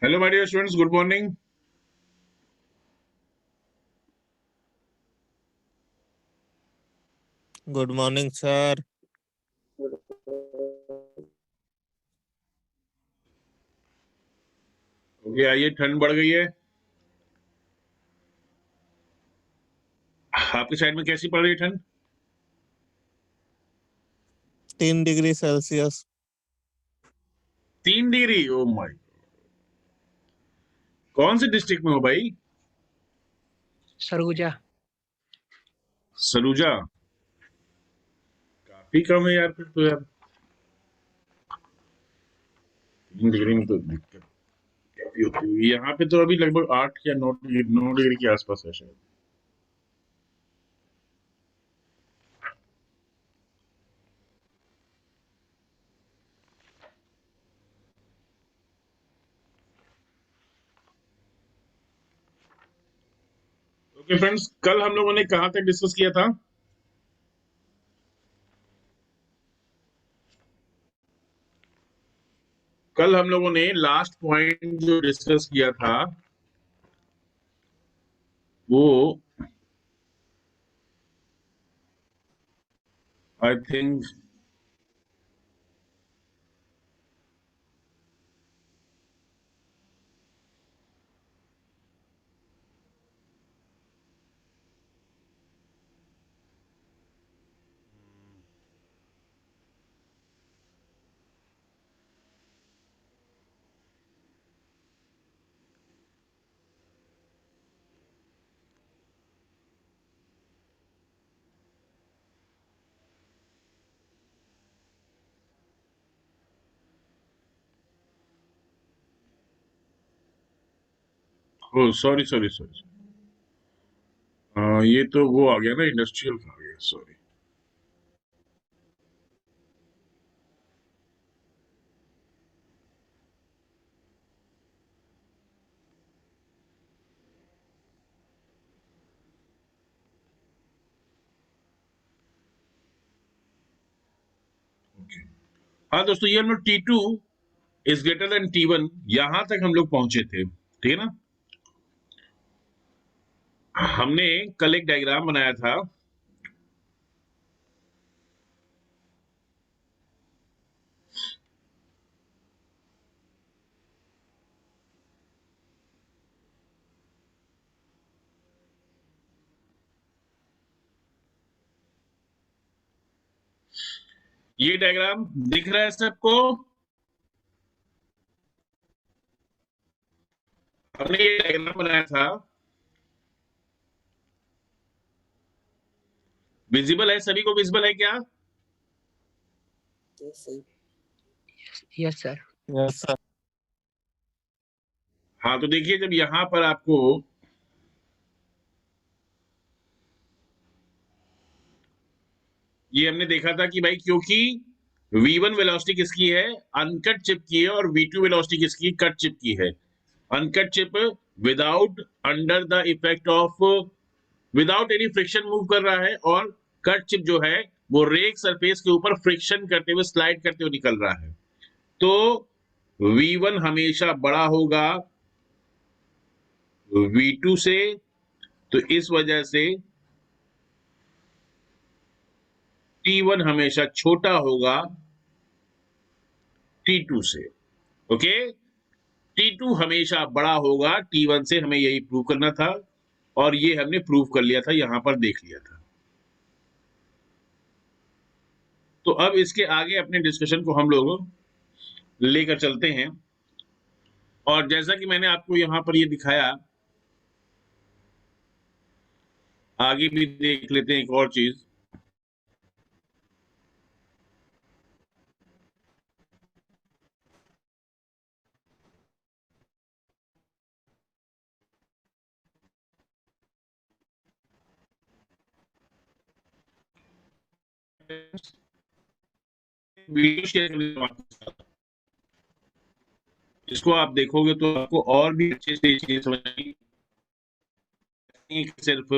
Hello, my dear students. Good morning. Good morning sir. Okay, आइए, ठंड बढ़ गई है। आपकी साइड में कैसी पड़ रही है ठंड? 3 degree Celsius. 3 degree? Oh my! कौन से डिस्ट्रिक्ट में हो भाई? सरगुजा। सलूजा? काफी कम है यार, फिर तो यार 3 डिग्री में तो दिक्कत काफी होती है। यहाँ पे तो अभी लगभग 8 या 9 डिग्री के आसपास है शायद। ओके फ्रेंड्स, कल हम लोगों ने कहाँ तक डिस्कस किया था? कल हम लोगों ने लास्ट पॉइंट जो डिस्कस किया था वो I think oh sorry sorry sorry, ये तो वो आ गया ना, इंडस्ट्रियल का आ गया, सॉरी। हाँ दोस्तों, ये हम लोग T2 is greater than T1 यहां तक हम लोग पहुंचे थे, ठीक है ना। हमने कल एक डायग्राम बनाया था। ये डायग्राम दिख रहा है सबको? हमने ये डायग्राम बनाया था, विजिबल है सभी को? विजिबल है क्या? Yes sir. Yes sir. हाँ, तो देखिए, जब यहां पर आपको ये हमने देखा था कि भाई, क्योंकि V1 वेलोसिटी किसकी है? अनकट चिप की है, और V2 वेलोसिटी किसकी? कट चिप की है। Uncut chip without under the effect of without any friction move कर रहा है, और कट चिप जो है वो रेक सरफेस के ऊपर फ्रिक्शन करते हुए, स्लाइड करते हुए निकल रहा है। तो V1 हमेशा बड़ा होगा V2 से, तो इस वजह से T1 हमेशा छोटा होगा T2 से। ओके, T2 हमेशा बड़ा होगा T1 से, हमें यही प्रूव करना था, और ये हमने प्रूव कर लिया था, यहां पर देख लिया था। तो अब इसके आगे अपने डिस्कशन को हम लोग लेकर चलते हैं, और जैसा कि मैंने आपको यहां पर ये दिखाया, आगे भी देख लेते हैं एक और चीज। वीडियो शेयर करने के साथ, इसको आप देखोगे तो आपको और भी अच्छे से चीजें समझ आएंगी, सिर्फ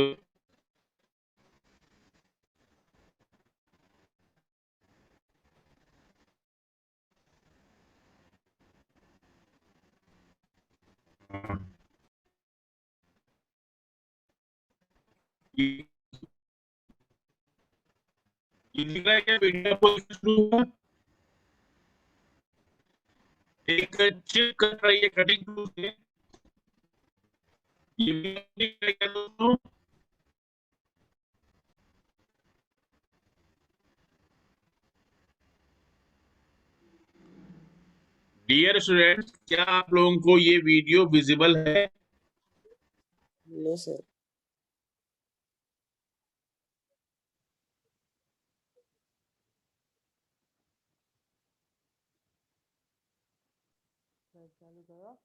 ये दिख रहा है क्या वीडियो आपको? एक चिप कट रही है कटिंग टूल से, ये भी दिख रहा है क्या दोस्तों? डियर स्टूडेंट्स, क्या आप लोगों को ये वीडियो विजिबल है? No sir. चालू करो।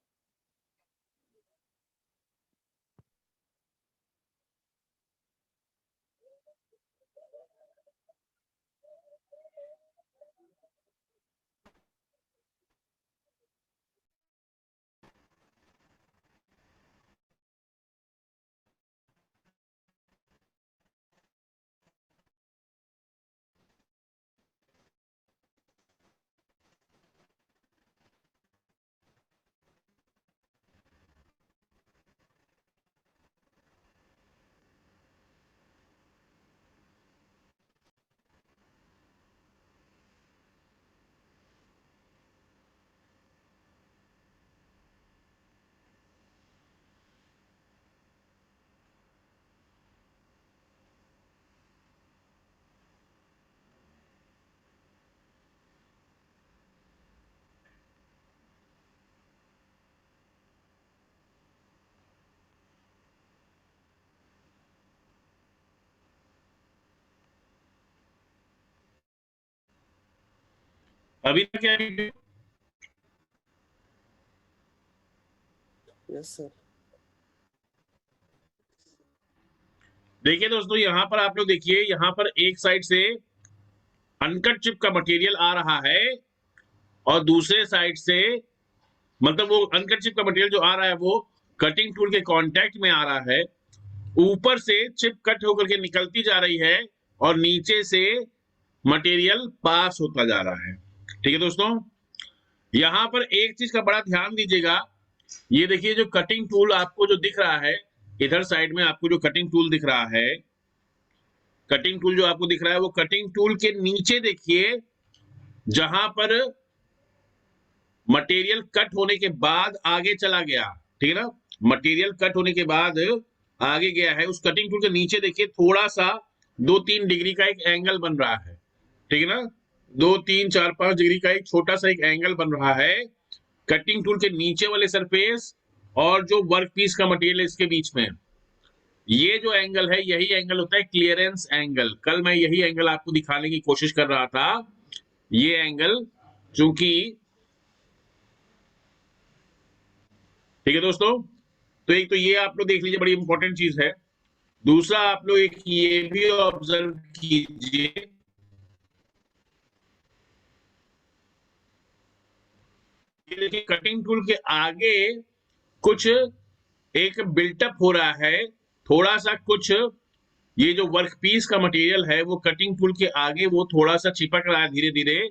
अभी तक क्या वीडियो? Yes sir. देखिए दोस्तों, यहाँ पर आप लोग देखिए, यहाँ पर एक साइड से अनकट चिप का मटेरियल आ रहा है और दूसरे साइड से, मतलब वो अनकट चिप का मटेरियल जो आ रहा है वो कटिंग टूल के कांटेक्ट में आ रहा है। ऊपर से चिप कट होकर के निकलती जा रही है और नीचे से मटेरियल पास होता जा रहा है। ठीक है दोस्तों, यहाँ पर एक चीज का बड़ा ध्यान दीजिएगा। ये देखिए, जो कटिंग टूल आपको जो दिख रहा है, इधर साइड में आपको जो कटिंग टूल दिख रहा है, कटिंग टूल जो आपको दिख रहा है, वो कटिंग टूल के नीचे देखिए, जहां पर मटेरियल कट होने के बाद आगे चला गया, ठीक है ना, मटेरियल कट होने के बाद आगे गया है, उस कटिंग टूल के नीचे देखिए थोड़ा सा 2-3 डिग्री का एक एंगल बन रहा है। ठीक है ना, 2-3-4-5 डिग्री का एक छोटा सा एक एंगल बन रहा है कटिंग टूल के नीचे वाले सरफेस और जो वर्क पीस का मटेरियल है इसके बीच में। ये जो एंगल है, यही एंगल होता है क्लियरेंस एंगल। कल मैं यही एंगल आपको दिखाने की कोशिश कर रहा था। ये एंगल, चूंकि, ठीक है दोस्तों, तो एक तो ये आप लोग देख लीजिए, बड़ी इंपॉर्टेंट चीज है। दूसरा आप लोग एक ये भी ऑब्जर्व कीजिए, ये देखिए कटिंग टूल के आगे कुछ एक बिल्टअप हो रहा है, थोड़ा सा कुछ, ये जो वर्क पीस का मटेरियल है वो कटिंग टूल के आगे वो थोड़ा सा चिपक रहा है, धीरे धीरे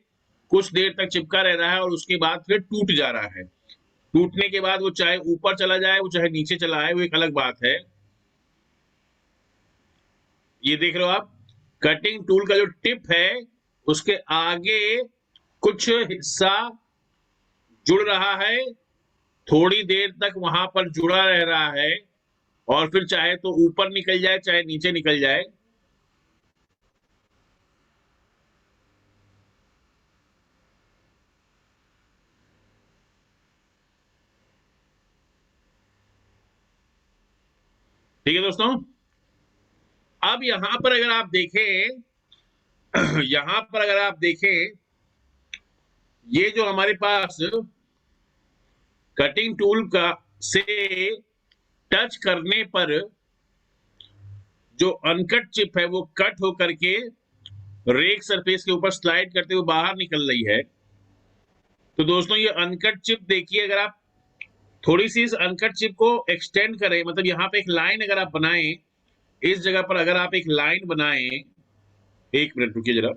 कुछ देर तक चिपका रह रहा है और उसके बाद फिर टूट जा रहा है। टूटने के बाद वो चाहे ऊपर चला जाए, वो चाहे नीचे चला आए, वो एक अलग बात है। ये देख रहे हो आप, कटिंग टूल का जो टिप है उसके आगे कुछ हिस्सा जुड़ रहा है, थोड़ी देर तक वहां पर जुड़ा रह रहा है और फिर चाहे तो ऊपर निकल जाए चाहे नीचे निकल जाए। ठीक है दोस्तों, अब यहां पर अगर आप देखें यहां पर अगर आप देखें, ये जो हमारे पास कटिंग टूल का से टच करने पर जो अनकट चिप है वो कट होकर के रेक सरफेस के ऊपर स्लाइड करते हुए बाहर निकल रही है। तो दोस्तों, ये अनकट चिप देखिए, अगर आप थोड़ी सी इस अनकट चिप को एक्सटेंड करें, मतलब यहाँ पे एक लाइन अगर आप बनाएं, इस जगह पर अगर आप एक लाइन बनाएं, एक मिनट रुकिए जरा,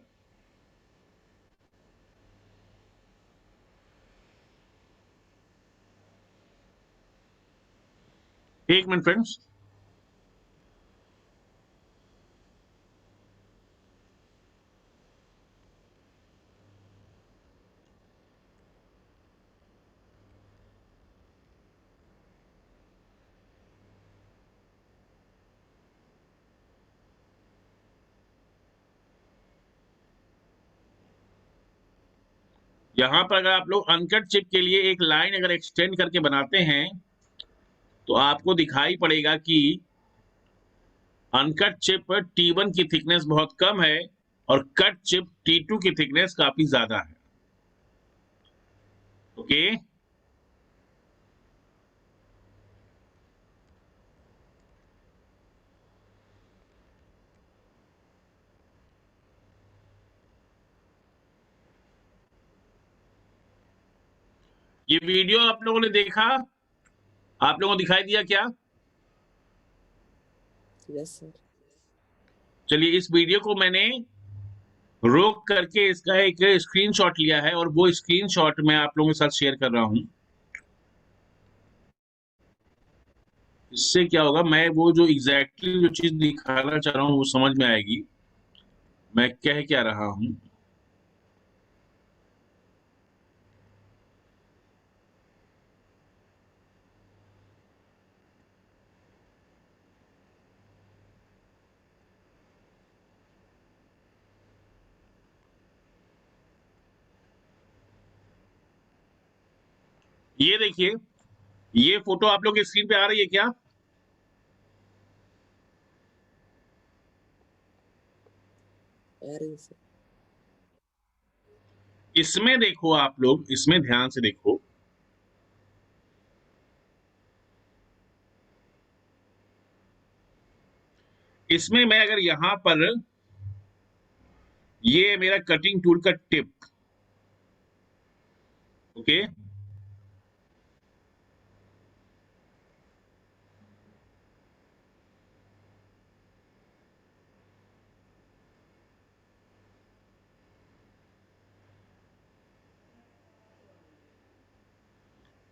एक मिनट फ्रेंड्स। यहां पर अगर आप लोग अनकट चिप के लिए एक लाइन अगर एक्सटेंड करके बनाते हैं तो आपको दिखाई पड़ेगा कि अनकट चिप T1 की थिकनेस बहुत कम है और कट चिप T2 की थिकनेस काफी ज्यादा है। ओके, ये वीडियो आप लोगों ने देखा, आप लोगों को दिखाई दिया क्या? Yes, sir. चलिए, इस वीडियो को मैंने रोक करके इसका एक स्क्रीनशॉट लिया है और वो स्क्रीनशॉट मैं आप लोगों के साथ शेयर कर रहा हूं। इससे क्या होगा, मैं वो जो एग्जैक्टली जो चीज दिखाना चाह रहा हूँ वो समझ में आएगी मैं कह क्या रहा हूं। ये देखिए, ये फोटो आप लोग की स्क्रीन पे आ रही है क्या? Aaron, sir. इसमें देखो, आप लोग इसमें ध्यान से देखो। इसमें मैं अगर यहां पर, ये मेरा कटिंग टूल का टिप, ओके,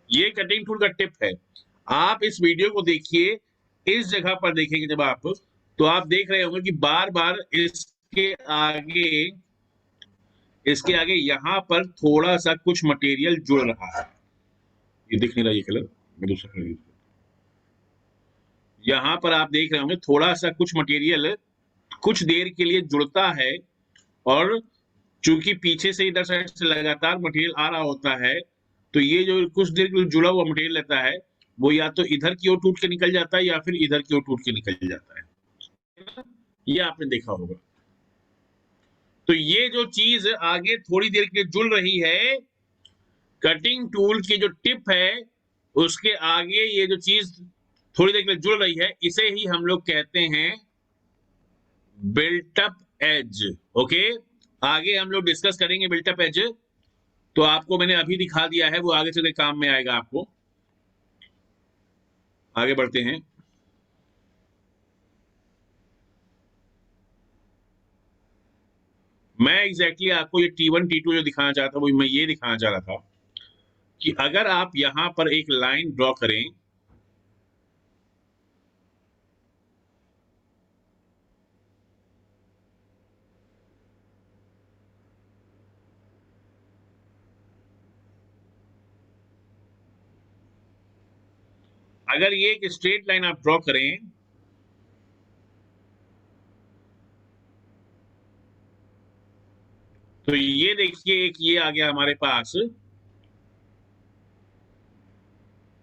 ये कटिंग टूल का टिप है। आप इस वीडियो को देखिए, इस जगह पर देखेंगे जब आप, तो आप देख रहे होंगे कि बार बार इसके आगे यहां पर थोड़ा सा कुछ मटेरियल जुड़ रहा है। ये दिख नहीं रहा ये कलर, मैं दूसरा कलर यूज करता हूं। यहां पर आप देख रहे होंगे थोड़ा सा कुछ मटेरियल कुछ देर के लिए जुड़ता है, और चूंकि पीछे से इधर साइड से लगातार मटेरियल आ रहा होता है, तो ये जो कुछ देर के लिए जुड़ा हुआ मटेरियल रहता है वो या तो इधर की ओर टूट के निकल जाता है या फिर इधर की ओर टूट के निकल जाता है। ये आपने देखा होगा। तो ये जो चीज आगे थोड़ी देर के लिए जुड़ रही है, कटिंग टूल की जो टिप है उसके आगे ये जो चीज थोड़ी देर के लिए जुड़ रही है, इसे ही हम लोग कहते हैं बिल्ट अप एज। ओके, आगे हम लोग डिस्कस करेंगे बिल्ट अप एज। तो आपको मैंने अभी दिखा दिया है, वो आगे चलकर काम में आएगा आपको। आगे बढ़ते हैं। मैं एग्जैक्टली आपको ये T1 T2 जो दिखाना चाहता था वो मैं ये दिखाना चाह रहा था कि अगर आप यहां पर एक लाइन ड्रॉ करें, अगर ये एक स्ट्रेट लाइन आप ड्रॉ करें, तो ये देखिए एक ये आ गया हमारे पास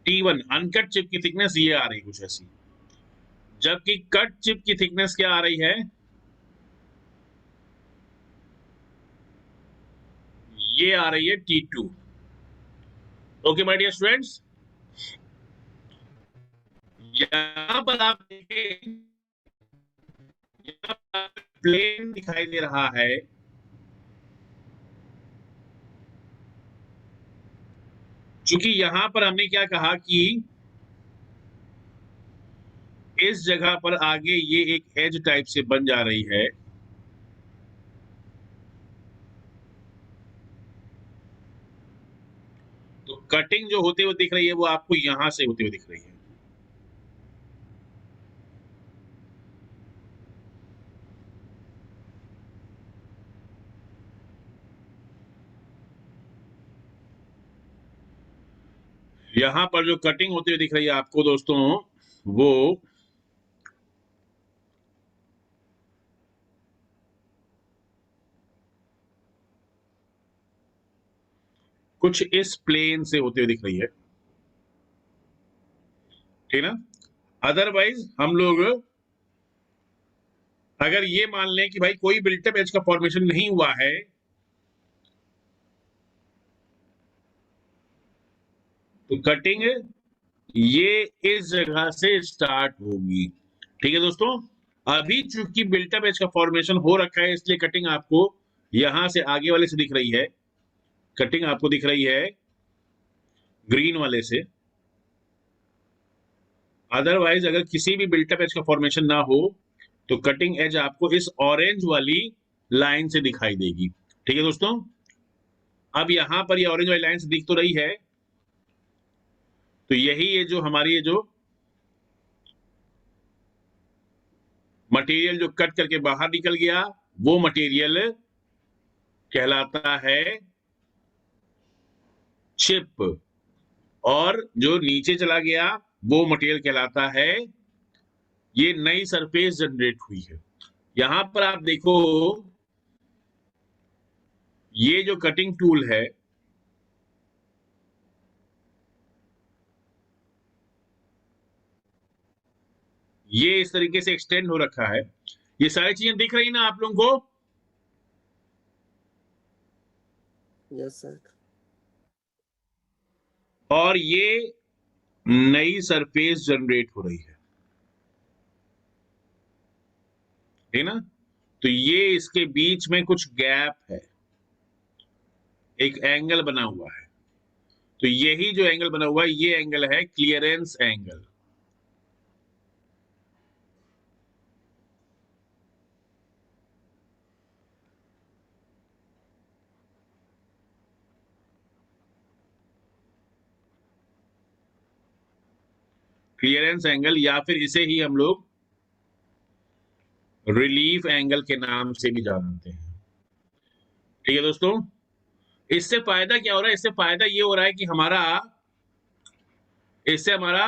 T1 अनकट चिप की थिकनेस ये आ रही है कुछ ऐसी, जबकि कट चिप की थिकनेस क्या आ रही है, ये आ रही है T2। Okay my dear students, यहां पर आप देखें, प्लेन दिखाई दे रहा है, क्योंकि यहां पर हमने क्या कहा कि इस जगह पर आगे ये एक एज टाइप से बन जा रही है, तो कटिंग जो होते हुए दिख रही है वो आपको यहां से होते हुए दिख रही है। यहां पर जो कटिंग होती हुई दिख रही है आपको दोस्तों, वो कुछ इस प्लेन से होते हुए दिख रही है, ठीक ना। अदरवाइज हम लोग अगर ये मान लें कि भाई कोई बिल्टअप एज का फॉर्मेशन नहीं हुआ है, तो कटिंग ये इस जगह से स्टार्ट होगी, ठीक है दोस्तों। अभी चूंकि बिल्टअप एज का फॉर्मेशन हो रखा है, इसलिए कटिंग आपको यहां से आगे वाले से दिख रही है, कटिंग आपको दिख रही है ग्रीन वाले से। अदरवाइज अगर किसी भी बिल्टअप एज का फॉर्मेशन ना हो तो कटिंग एज आपको इस ऑरेंज वाली लाइन से दिखाई देगी, ठीक है दोस्तों। अब यहां पर ये ऑरेंज वाली लाइन से दिख तो रही है, तो यही ये जो हमारी ये जो मटेरियल जो कट करके बाहर निकल गया, वो मटेरियल कहलाता है चिप, और जो नीचे चला गया वो मटेरियल कहलाता है, ये नई सरफेस जनरेट हुई है। यहां पर आप देखो, ये जो कटिंग टूल है, ये इस तरीके से एक्सटेंड हो रखा है। ये सारी चीजें दिख रही ना आप लोगों को? Yes sir. और ये नई सरफेस जनरेट हो रही है, ठीक ना। तो ये इसके बीच में कुछ गैप है, एक एंगल बना हुआ है। तो यही जो एंगल बना हुआ है, ये एंगल है क्लियरेंस एंगल। क्लियरेंस एंगल, या फिर इसे ही हम लोग रिलीफ एंगल के नाम से भी जानते हैं, ठीक है दोस्तों। इससे फायदा क्या हो रहा है? इससे फायदा ये हो रहा है कि इससे हमारा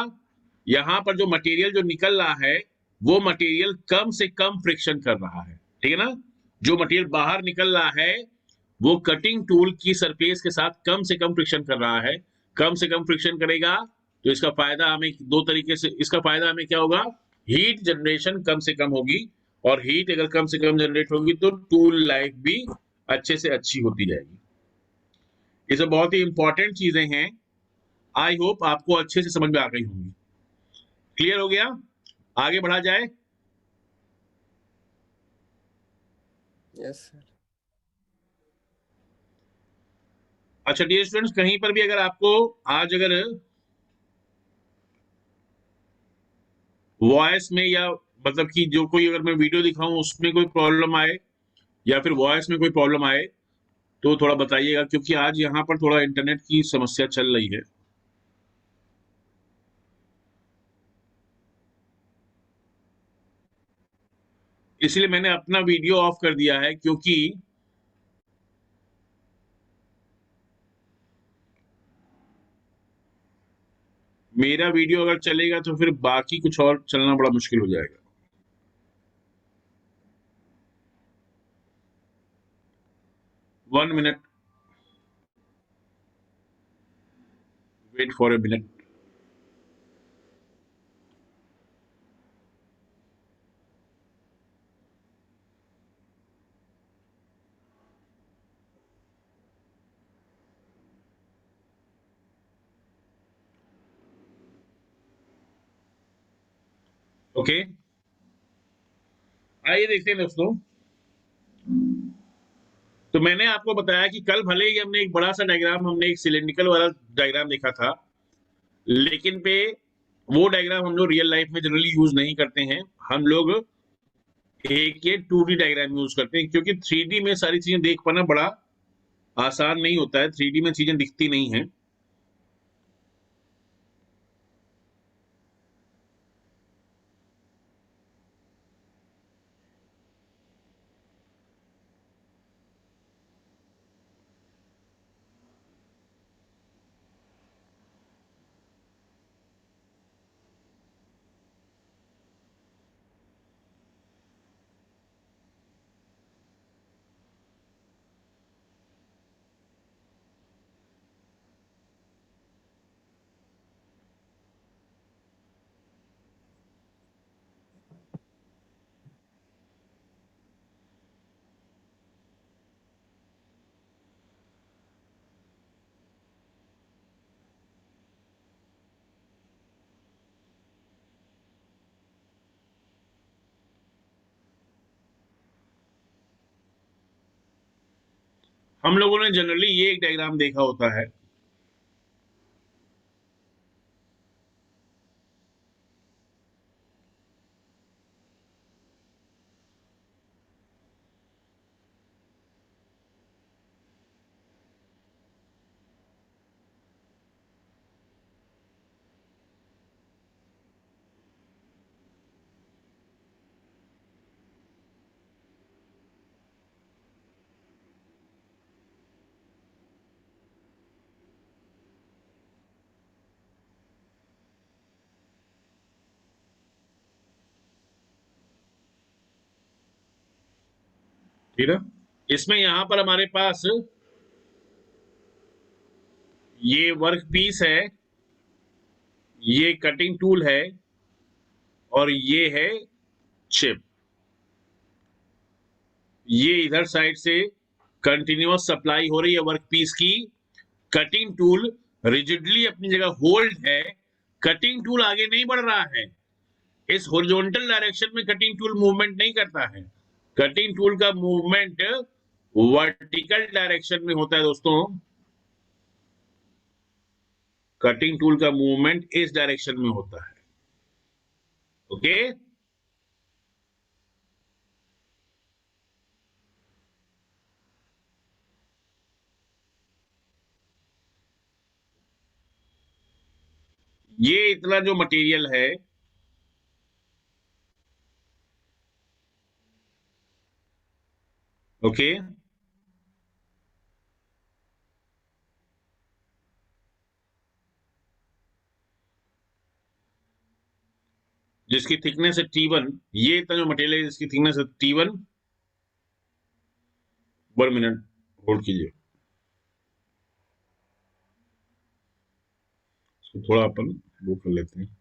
यहां पर जो मटेरियल जो निकल रहा है, वो मटेरियल कम से कम फ्रिक्शन कर रहा है, ठीक है ना। जो मटेरियल बाहर निकल रहा है वो कटिंग टूल की सरफेस के साथ कम से कम फ्रिक्शन कर रहा है। कम से कम फ्रिक्शन करेगा तो इसका फायदा हमें दो तरीके से, इसका फायदा हमें क्या होगा? हीट जनरेशन कम से कम होगी, और हीट अगर कम से कम जनरेट होगी तो टूल लाइफ भी अच्छे से अच्छी होती जाएगी। ये सब बहुत ही इंपॉर्टेंट चीजें हैं। आई होप आपको अच्छे से समझ में आ गई होंगी। क्लियर हो गया? आगे बढ़ा जाए। Yes sir. अच्छा डियर स्टूडेंट्स, कहीं पर भी अगर आपको आज अगर वॉइस में, या मतलब कि जो कोई अगर मैं वीडियो दिखाऊं उसमें कोई प्रॉब्लम आए, या फिर वॉइस में कोई प्रॉब्लम आए, तो थोड़ा बताइएगा, क्योंकि आज यहाँ पर थोड़ा इंटरनेट की समस्या चल रही है। इसलिए मैंने अपना वीडियो ऑफ कर दिया है, क्योंकि मेरा वीडियो अगर चलेगा तो फिर बाकी कुछ और चलना बड़ा मुश्किल हो जाएगा। 1 minute, wait for a minute. Okay, आइए देखते हैं दोस्तों। तो मैंने आपको बताया कि कल भले ही हमने एक बड़ा सा डायग्राम, हमने एक सिलेंड्रिकल वाला डायग्राम देखा था, लेकिन पे वो डायग्राम हम लोग रियल लाइफ में जनरली यूज नहीं करते हैं। हम लोग एक ये 2D डायग्राम यूज करते हैं, क्योंकि 3D में सारी चीजें देख पाना बड़ा आसान नहीं होता है। 3D में चीजें दिखती नहीं है। हम लोगों ने जनरली ये एक डायग्राम देखा होता है। ठीक है, इसमें यहां पर हमारे पास ये वर्क पीस है, ये कटिंग टूल है, और ये है चिप। ये इधर साइड से कंटिन्यूअस सप्लाई हो रही है वर्क पीस की। कटिंग टूल रिजिडली अपनी जगह होल्ड है। कटिंग टूल आगे नहीं बढ़ रहा है। इस हॉरिजॉन्टल डायरेक्शन में कटिंग टूल मूवमेंट नहीं करता है। कटिंग टूल का मूवमेंट वर्टिकल डायरेक्शन में होता है दोस्तों। कटिंग टूल का मूवमेंट इस डायरेक्शन में होता है। ओके, ये इतना जो मटेरियल है, ओके, जिसकी थिकनेस है T1, ये इतना जो मटेरियल है जिसकी थिकनेस है T1। 1 मिनट होल्ड कीजिए, इसको थोड़ा अपन वो कर लेते हैं।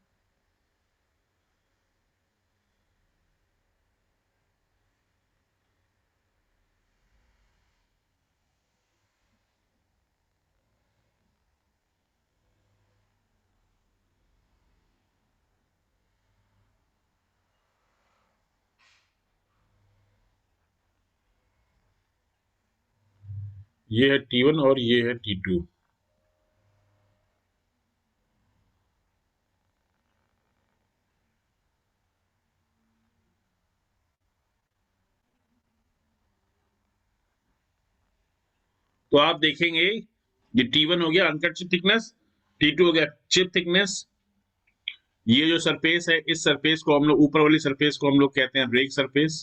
ये है T1 और ये है T2। तो आप देखेंगे ये T1 हो गया अनकट चिप थिकनेस, T2 हो गया चिप थिकनेस। ये जो सरफेस है, इस सरफेस को हम लोग, ऊपर वाली सरफेस को हम लोग कहते हैं रेक सरफेस।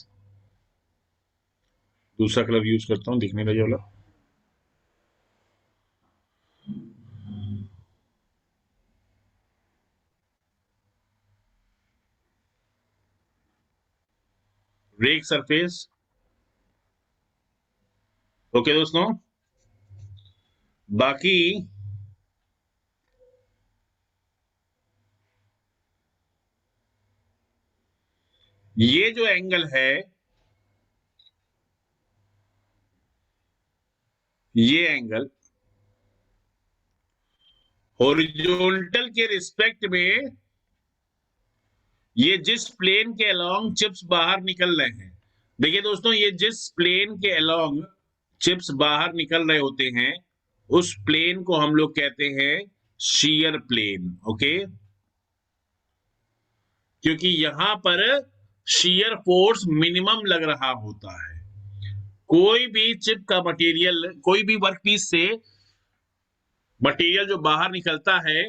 दूसरा कलर यूज करता हूं दिखने का ये वाला। Rake surface. ओके दोस्तों, बाकी ये जो एंगल है, ये एंगल हॉरिजॉन्टल के रिस्पेक्ट में, ये जिस प्लेन के अलोंग चिप्स बाहर निकल रहे हैं, देखिए दोस्तों, ये जिस प्लेन के अलोंग चिप्स बाहर निकल रहे होते हैं, उस प्लेन को हम लोग कहते हैं शीयर प्लेन। ओके, क्योंकि यहां पर शीयर फोर्स मिनिमम लग रहा होता है। कोई भी चिप का मटेरियल, कोई भी वर्कपीस से मटेरियल जो बाहर निकलता है,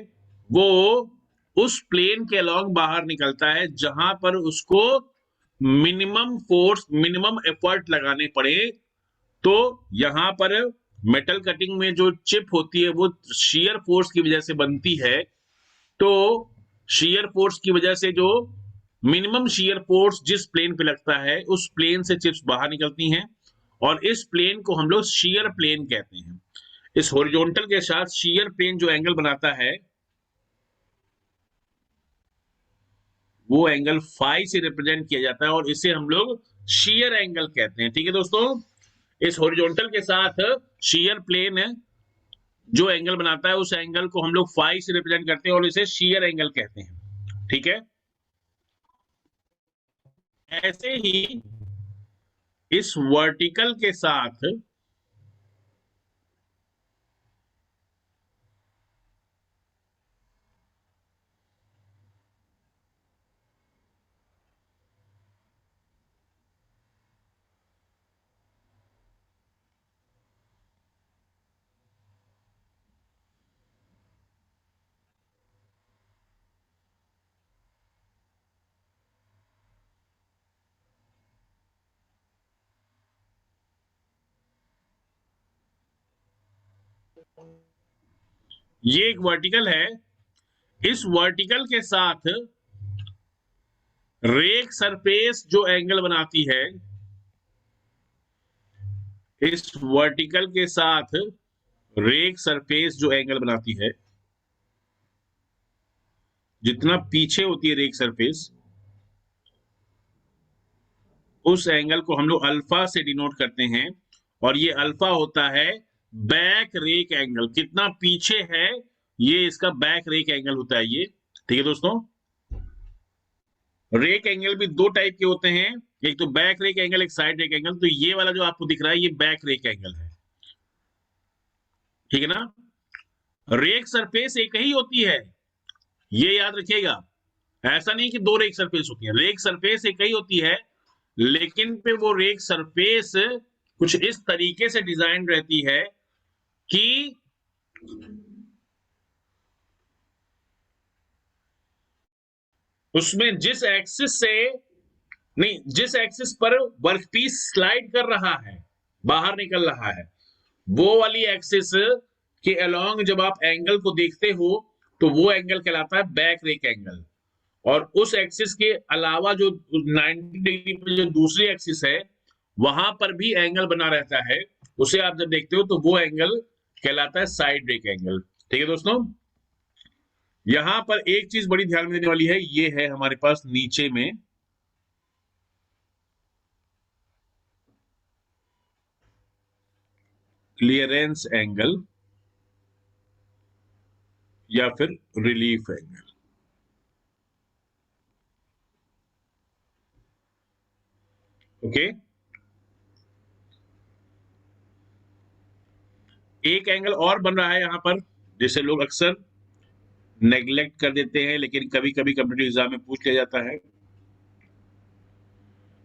वो उस प्लेन के अलोंग बाहर निकलता है जहां पर उसको मिनिमम फोर्स, मिनिमम एफर्ट लगाने पड़े। तो यहां पर मेटल कटिंग में जो चिप होती है वो शीयर फोर्स की वजह से बनती है। तो शीयर फोर्स की वजह से जो मिनिमम शीयर फोर्स जिस प्लेन पे लगता है, उस प्लेन से चिप्स बाहर निकलती हैं, और इस प्लेन को हम लोग शीयर प्लेन कहते हैं। इस हॉरिजॉन्टल के साथ शीयर प्लेन जो एंगल बनाता है, वो एंगल फाई से रिप्रेजेंट किया जाता है, और इसे हम लोग शीयर एंगल कहते हैं। ठीक है दोस्तों, इस हॉरिजॉन्टल के साथ शीयर प्लेन जो एंगल बनाता है, उस एंगल को हम लोग फाई से रिप्रेजेंट करते हैं और इसे शीयर एंगल कहते हैं। ठीक है, ऐसे ही इस वर्टिकल के साथ ये एक वर्टिकल है, इस वर्टिकल के साथ रेक सरफेस जो एंगल बनाती है, इस वर्टिकल के साथ रेक सरफेस जो एंगल बनाती है, जितना पीछे होती है रेक सरफेस, उस एंगल को हम लोग अल्फा से डिनोट करते हैं, और ये अल्फा होता है बैक रेक एंगल। कितना पीछे है ये इसका बैक रेक एंगल होता है ये। ठीक है दोस्तों, रेक एंगल भी दो टाइप के होते हैं, एक तो बैक रेक एंगल, एक साइड रेक एंगल। तो ये वाला जो आपको दिख रहा है ये बैक रेक एंगल है। ठीक है ना। रेक सरफेस एक ही होती है, ये याद रखिएगा। ऐसा नहीं कि दो रेक सरफेस होती है, रेक सरफेस एक ही होती है, लेकिन पे वो रेक सरफेस कुछ इस तरीके से डिजाइन रहती है कि उसमें जिस एक्सिस पर वर्कपीस स्लाइड कर रहा है, बाहर निकल रहा है, वो वाली एक्सिस के अलोंग जब आप एंगल को देखते हो तो वो एंगल कहलाता है बैक रेक एंगल। और उस एक्सिस के अलावा जो 90 डिग्री पर जो दूसरी एक्सिस है वहां पर भी एंगल बना रहता है, उसे आप जब देखते हो तो वो एंगल कहलाता है साइड रेक एंगल। ठीक है दोस्तों, यहां पर एक चीज बड़ी ध्यान में देने वाली है, ये है हमारे पास नीचे में क्लियरेंस एंगल या फिर रिलीफ एंगल। ओके, एक एंगल और बन रहा है यहां पर, जिसे लोग अक्सर नेग्लेक्ट कर देते हैं, लेकिन कभी कभी कम्पिटिटिव एग्जाम में पूछ लिया जाता है।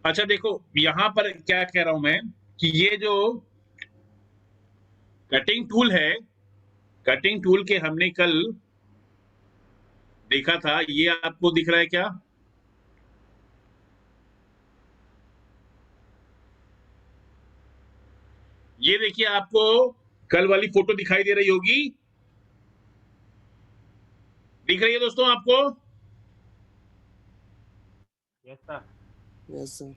अच्छा देखो यहां पर क्या कह रहा हूं मैं कि ये जो कटिंग टूल है, कटिंग टूल के हमने कल देखा था, ये आपको दिख रहा है क्या? ये देखिए, आपको कल वाली फोटो दिखाई दे रही होगी, दिख रही है दोस्तों आपको? Yes sir. Yes sir.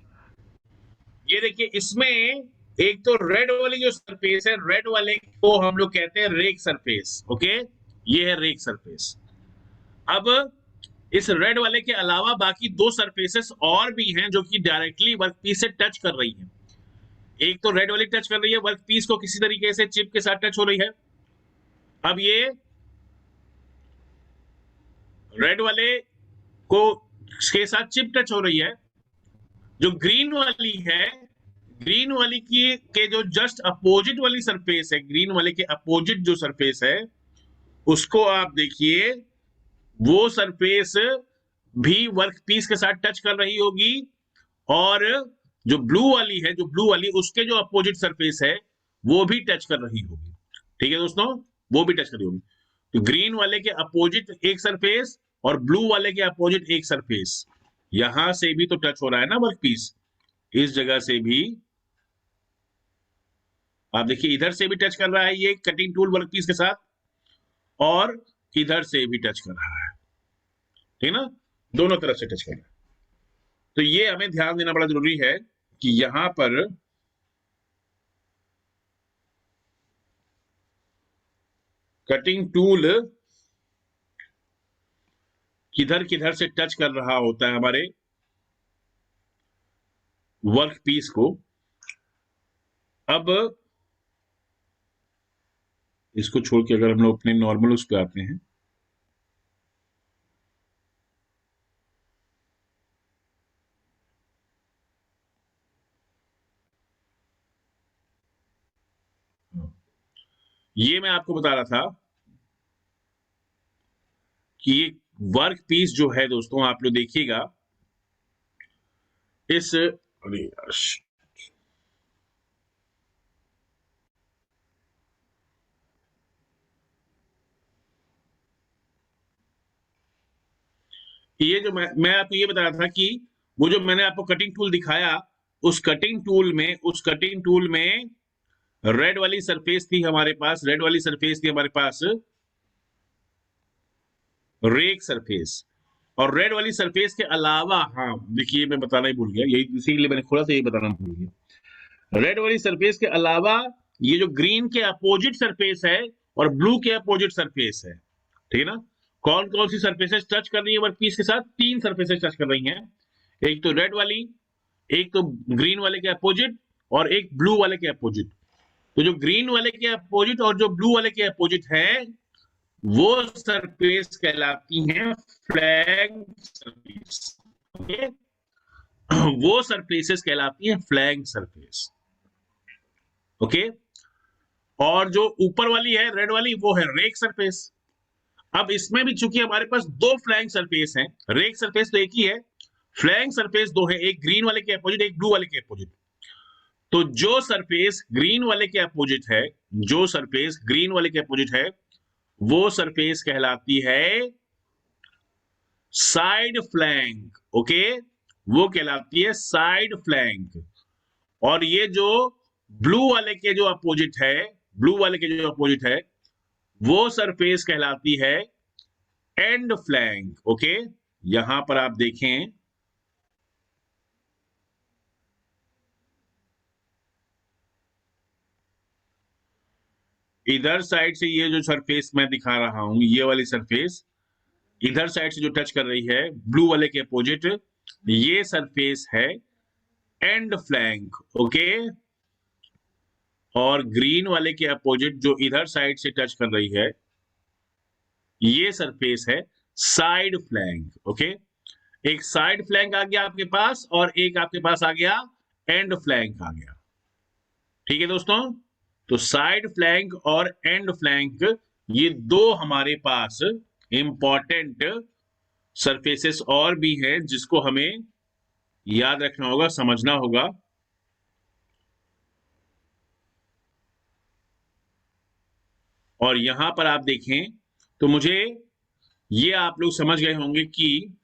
ये देखिए, इसमें एक तो रेड वाली जो सरफेस है, रेड वाले को हम लोग कहते हैं रेक सरफेस। ओके, ये है रेक सरफेस। अब इस रेड वाले के अलावा बाकी दो सरफेसेस और भी हैं जो कि डायरेक्टली वर्कपीस से टच कर रही हैं। एक तो रेड वाली टच कर रही है वर्कपीस को, किसी तरीके से चिप के साथ टच हो रही है। अब ये रेड वाले को के साथ चिप टच हो रही है। जो ग्रीन वाली है, ग्रीन वाली की के जो जस्ट अपोजिट वाली सरफेस है, ग्रीन वाले के अपोजिट जो सरफेस है, उसको आप देखिए, वो सरफेस भी वर्कपीस के साथ टच कर रही होगी, और जो ब्लू वाली है, जो ब्लू वाली उसके जो अपोजिट सरफेस है वो भी टच कर रही होगी। ठीक है दोस्तों, वो भी टच कर रही होगी। तो ग्रीन वाले के अपोजिट एक सरफेस और ब्लू वाले के अपोजिट एक सरफेस, यहां से भी तो टच हो रहा है ना वर्कपीस, इस जगह से भी आप देखिए, इधर से भी टच कर रहा है ये कटिंग टूल वर्कपीस के साथ, और इधर से भी टच कर रहा है। ठीक ना, दोनों तरफ से टच कर रहा है। तो ये हमें ध्यान देना बड़ा जरूरी है कि यहां पर कटिंग टूल किधर किधर से टच कर रहा होता है हमारे वर्क पीस को। अब इसको छोड़ के अगर हम लोग अपने नॉर्मल उस पे आते हैं, ये मैं आपको बता रहा था कि ये वर्क पीस जो है दोस्तों, आप लोग देखिएगा इस, अरे यार, ये जो मैं आपको ये बता रहा था कि वो जो मैंने आपको कटिंग टूल दिखाया, उस कटिंग टूल में रेड वाली सरफेस थी हमारे पास, रेड वाली सरफेस थी हमारे पास रेक सरफेस। और रेड वाली सरफेस के अलावा, हाँ देखिए मैं बताना ही भूल गया, यही इसीलिए मैंने थोड़ा सा यही बताना भूल गया। रेड वाली सरफेस के अलावा ये जो ग्रीन के अपोजिट सरफेस है और ब्लू के अपोजिट सरफेस है, ठीक है ना। कौन कौन सी सरफेसेस टच कर रही है वर्कपीस के साथ? 3 सरफेसेस टच कर रही हैं। एक तो रेड वाली, एक तो ग्रीन वाले के अपोजिट, और एक ब्लू वाले के अपोजिट। तो जो ग्रीन वाले के अपोजिट और जो ब्लू वाले के अपोजिट है वो सरफेस कहलाती हैं फ्लैंक सरफेस। ओके, वो सरफेसेस कहलाती हैं फ्लैंक सरफेस। ओके, और जो ऊपर वाली है रेड वाली वो है रेक सरफेस। अब इसमें भी चूंकि हमारे पास 2 फ्लैंक सरफेस हैं, रेक सरफेस तो एक ही है, फ्लैंक सरफेस 2 है, एक ग्रीन वाले के अपोजिट, एक ब्लू वाले के अपोजिट। तो जो सरफेस ग्रीन वाले के अपोजिट है, जो सरफेस ग्रीन वाले के अपोजिट है वो सरफेस कहलाती है साइड फ्लैंक। ओके, वो कहलाती है साइड फ्लैंक। और ये जो ब्लू वाले के जो अपोजिट है, ब्लू वाले के जो अपोजिट है वो सरफेस कहलाती है एंड फ्लैंक। ओके, यहां पर आप देखें इधर साइड से ये जो सरफेस मैं दिखा रहा हूं, ये वाली सरफेस इधर साइड से जो टच कर रही है ब्लू वाले के अपोजिट, ये सरफेस है एंड फ्लैंक। ओके, और ग्रीन वाले के अपोजिट जो इधर साइड से टच कर रही है ये सरफेस है साइड फ्लैंक। ओके, एक साइड फ्लैंक आ गया आपके पास और एक आपके पास आ गया एंड फ्लैंक आ गया। ठीक है दोस्तों, तो साइड फ्लैंक और एंड फ्लैंक ये 2 हमारे पास इंपॉर्टेंट सरफेसेस और भी हैं जिसको हमें याद रखना होगा, समझना होगा। और यहां पर आप देखें तो मुझे ये आप लोग समझ गए होंगे कि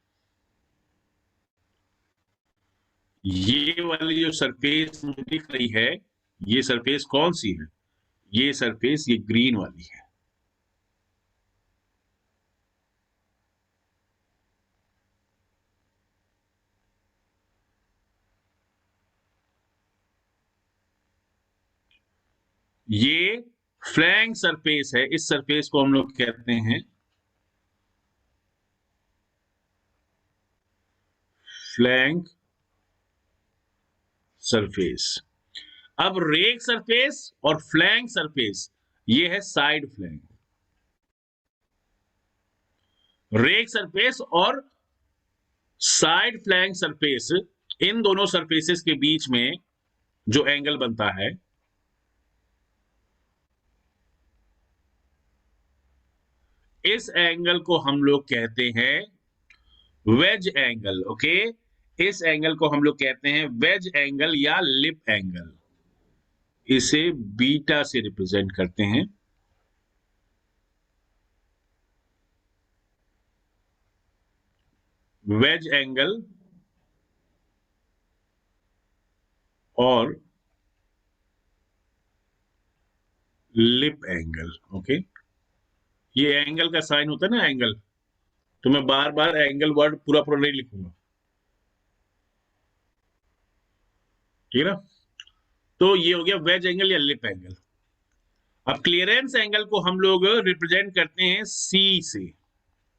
ये वाली जो सरफेस मुझे दिख रही है ये सरफेस कौन सी है? ये सरफेस ये ग्रीन वाली है। ये फ्लैंक सरफेस है, इस सरफेस को हम लोग कहते हैं फ्लैंक सरफेस। अब रेक सरफेस और फ्लैंक सरफेस ये है साइड फ्लैंक। रेक सरफेस और साइड फ्लैंक सरफेस, इन दोनों सरफेसेस के बीच में जो एंगल बनता है इस एंगल को हम लोग कहते हैं वेज एंगल। ओके, इस एंगल को हम लोग कहते हैं वेज एंगल या लिप एंगल। इसे बीटा से रिप्रेजेंट करते हैं। वेज एंगल और लिप एंगल। ओके, ये एंगल का साइन होता है ना, एंगल, तो मैं बार बार एंगल वर्ड पूरा पूरा नहीं लिखूंगा, ठीक है ना। तो ये हो गया वेज एंगल या लिप एंगल। अब क्लियरेंस एंगल को हम लोग रिप्रेजेंट करते हैं सी से।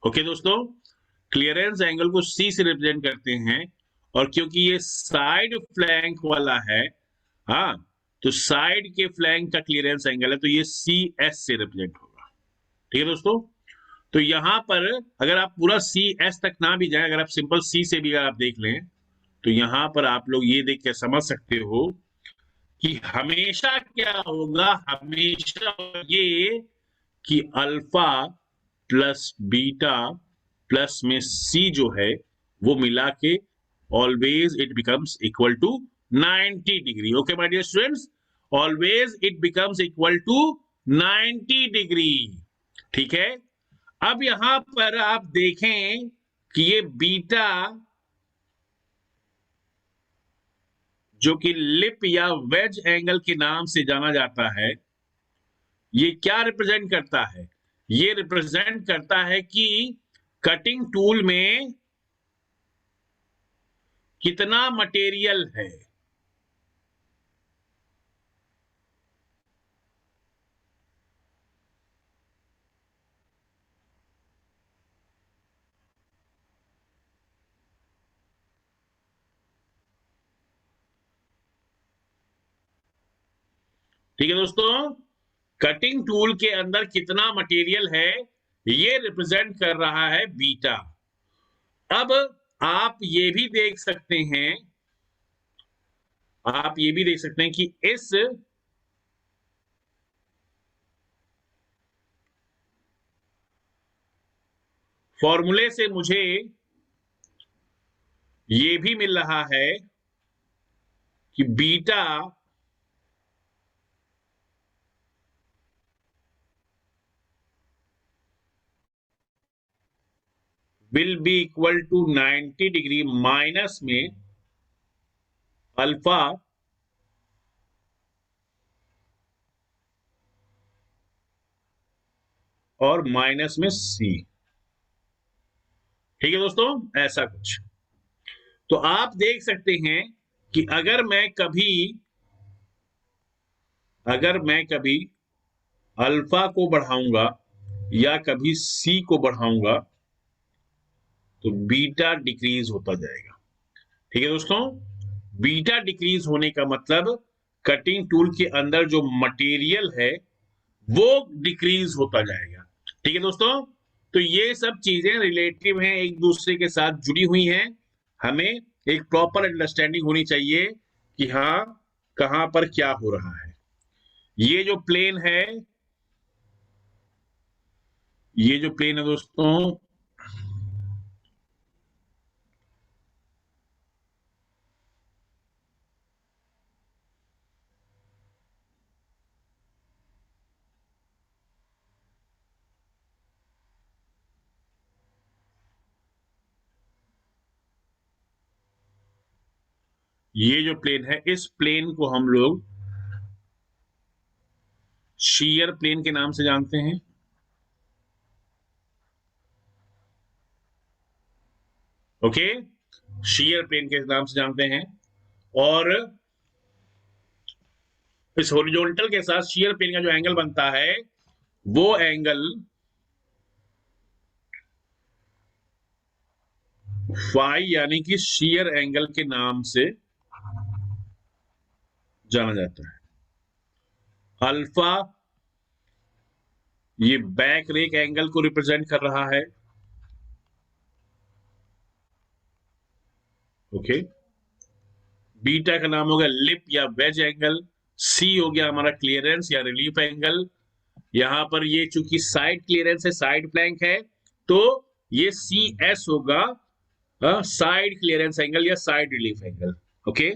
ओके दोस्तों, क्लियरेंस एंगल को सी से रिप्रेजेंट करते हैं, और क्योंकि ये साइड फ्लैंक वाला है, हाँ, तो साइड के फ्लैंक का क्लियरेंस एंगल है तो ये सी एस से रिप्रेजेंट होगा। ठीक है दोस्तों, तो यहां पर अगर आप पूरा सी एस तक ना भी जाए, अगर आप सिंपल सी से भी अगर आप देख लें तो यहां पर आप लोग ये देख के समझ सकते हो कि हमेशा क्या होगा, हमेशा ये कि अल्फा प्लस बीटा प्लस में सी जो है वो मिला के always it becomes equal to 90 degree. Okay my dear students, always it becomes equal to 90 degree. ठीक है, अब यहां पर आप देखें कि ये बीटा जो कि लिप या वेज एंगल के नाम से जाना जाता है, ये क्या रिप्रेजेंट करता है? ये रिप्रेजेंट करता है कि कटिंग टूल में कितना मटेरियल है। ठीक है दोस्तों, कटिंग टूल के अंदर कितना मटेरियल है ये रिप्रेजेंट कर रहा है बीटा। अब आप ये भी देख सकते हैं, कि इस फॉर्मूले से मुझे ये भी मिल रहा है कि beta will be equal to 90 degree minus में अल्फा और माइनस में सी। ठीक है दोस्तों, ऐसा कुछ। तो आप देख सकते हैं कि अगर मैं कभी अल्फा को बढ़ाऊंगा या कभी सी को बढ़ाऊंगा तो बीटा डिक्रीज होता जाएगा। ठीक है दोस्तों, बीटा डिक्रीज होने का मतलब कटिंग टूल के अंदर जो मटेरियल है वो डिक्रीज होता जाएगा। ठीक है दोस्तों, तो ये सब चीजें रिलेटिव हैं, एक दूसरे के साथ जुड़ी हुई हैं। हमें एक प्रॉपर अंडरस्टैंडिंग होनी चाहिए कि हाँ कहां पर क्या हो रहा है। ये जो प्लेन है दोस्तों, ये जो प्लेन है, इस प्लेन को हम लोग शीयर प्लेन के नाम से जानते हैं। ओके, शीयर प्लेन के नाम से जानते हैं। और इस हॉरिजॉन्टल के साथ शीयर प्लेन का जो एंगल बनता है वो एंगल फाई यानी कि शीयर एंगल के नाम से जाना जाता है। अल्फा ये बैक रेक एंगल को रिप्रेजेंट कर रहा है। ओके, बीटा का नाम होगा लिप या वेज एंगल। सी हो गया हमारा क्लियरेंस या रिलीफ एंगल। यहां पर ये चूंकि साइड क्लियरेंस है, साइड फ्लैंक है, तो ये सी एस होगा, साइड क्लियरेंस एंगल या साइड रिलीफ एंगल। ओके,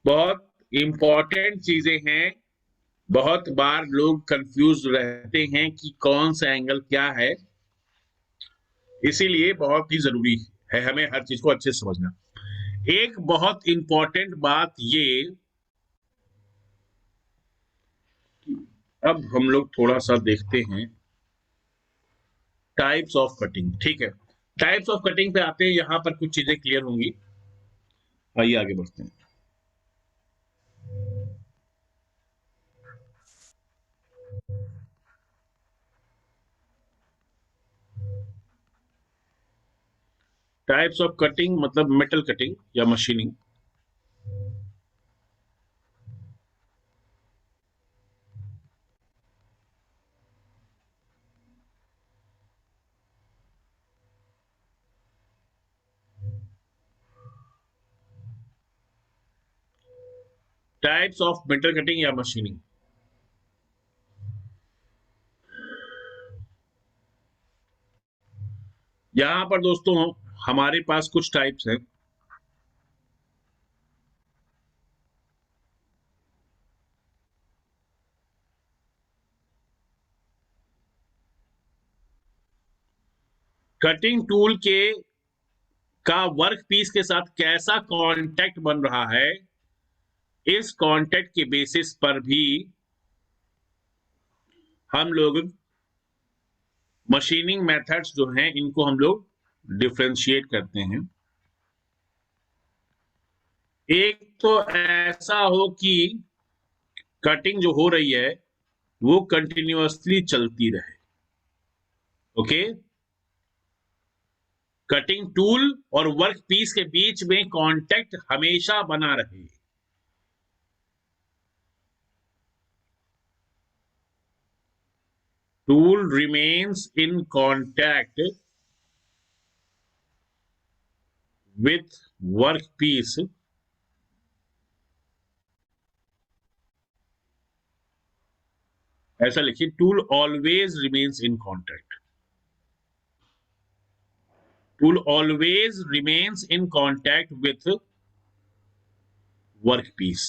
बहुत इंपॉर्टेंट चीजें हैं। बहुत बार लोग कंफ्यूज रहते हैं कि कौन सा एंगल क्या है, इसीलिए बहुत ही जरूरी है हमें हर चीज को अच्छे से समझना। एक बहुत इंपॉर्टेंट बात ये, अब हम लोग थोड़ा सा देखते हैं टाइप्स ऑफ कटिंग। ठीक है, टाइप्स ऑफ कटिंग पे आते हैं, यहां पर कुछ चीजें क्लियर होंगी। आइए आगे बढ़ते हैं। टाइप्स ऑफ कटिंग मतलब मेटल कटिंग या machining. Types of metal cutting या मशीनिंग। यहां पर दोस्तों हमारे पास कुछ टाइप्स हैं। कटिंग टूल के का वर्क पीस के साथ कैसा कांटेक्ट बन रहा है इस कांटेक्ट के बेसिस पर भी हम लोग मशीनिंग मेथड्स जो हैं इनको हम लोग डिफरेंशिएट करते हैं। एक तो ऐसा हो कि कटिंग जो हो रही है वो कंटिन्यूअसली चलती रहे। ओके, कटिंग टूल और वर्क पीस के बीच में कांटेक्ट हमेशा बना रहे। Tool remains in contact with work piece ऐसा लिखिए, tool always remains in contact. Tool always remains in contact with work piece.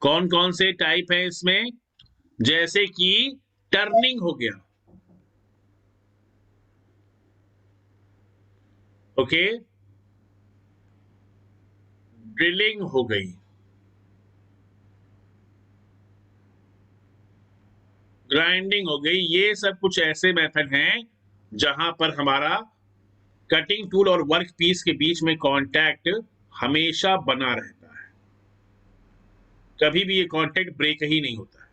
कौन कौन से टाइप है इसमें? जैसे कि टर्निंग हो गया, ओके, ड्रिलिंग हो गई, ग्राइंडिंग हो गई। ये सब कुछ ऐसे मेथड हैं जहां पर हमारा कटिंग टूल और वर्क पीस के बीच में कांटेक्ट हमेशा बना रहता है, कभी भी ये कांटेक्ट ब्रेक ही नहीं होता है।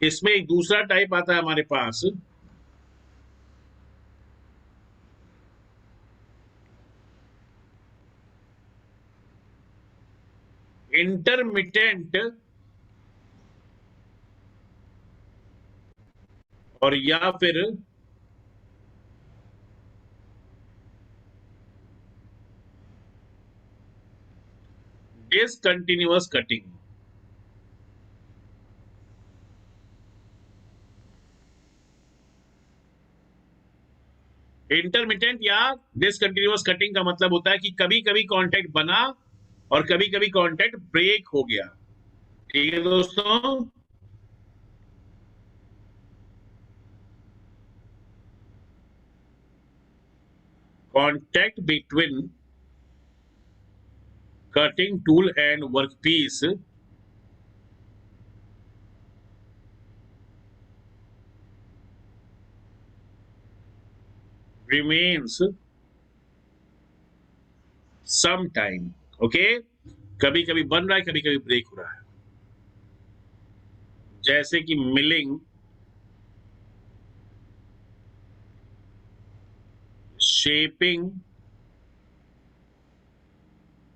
इसमें एक दूसरा टाइप आता है हमारे पास, इंटरमिटेंट और या फिर डिसकंटिन्यूअस कटिंग। इंटरमिटेंट या डिसकंटिन्यूअस कटिंग का मतलब होता है कि कभी कभी कांटेक्ट बना और कभी कभी कांटेक्ट ब्रेक हो गया। ठीक है दोस्तों, contact between cutting tool and workpiece remains some time। Okay, कभी कभी बन रहा है, कभी कभी ब्रेक हो रहा है। जैसे कि मिलिंग, शेपिंग,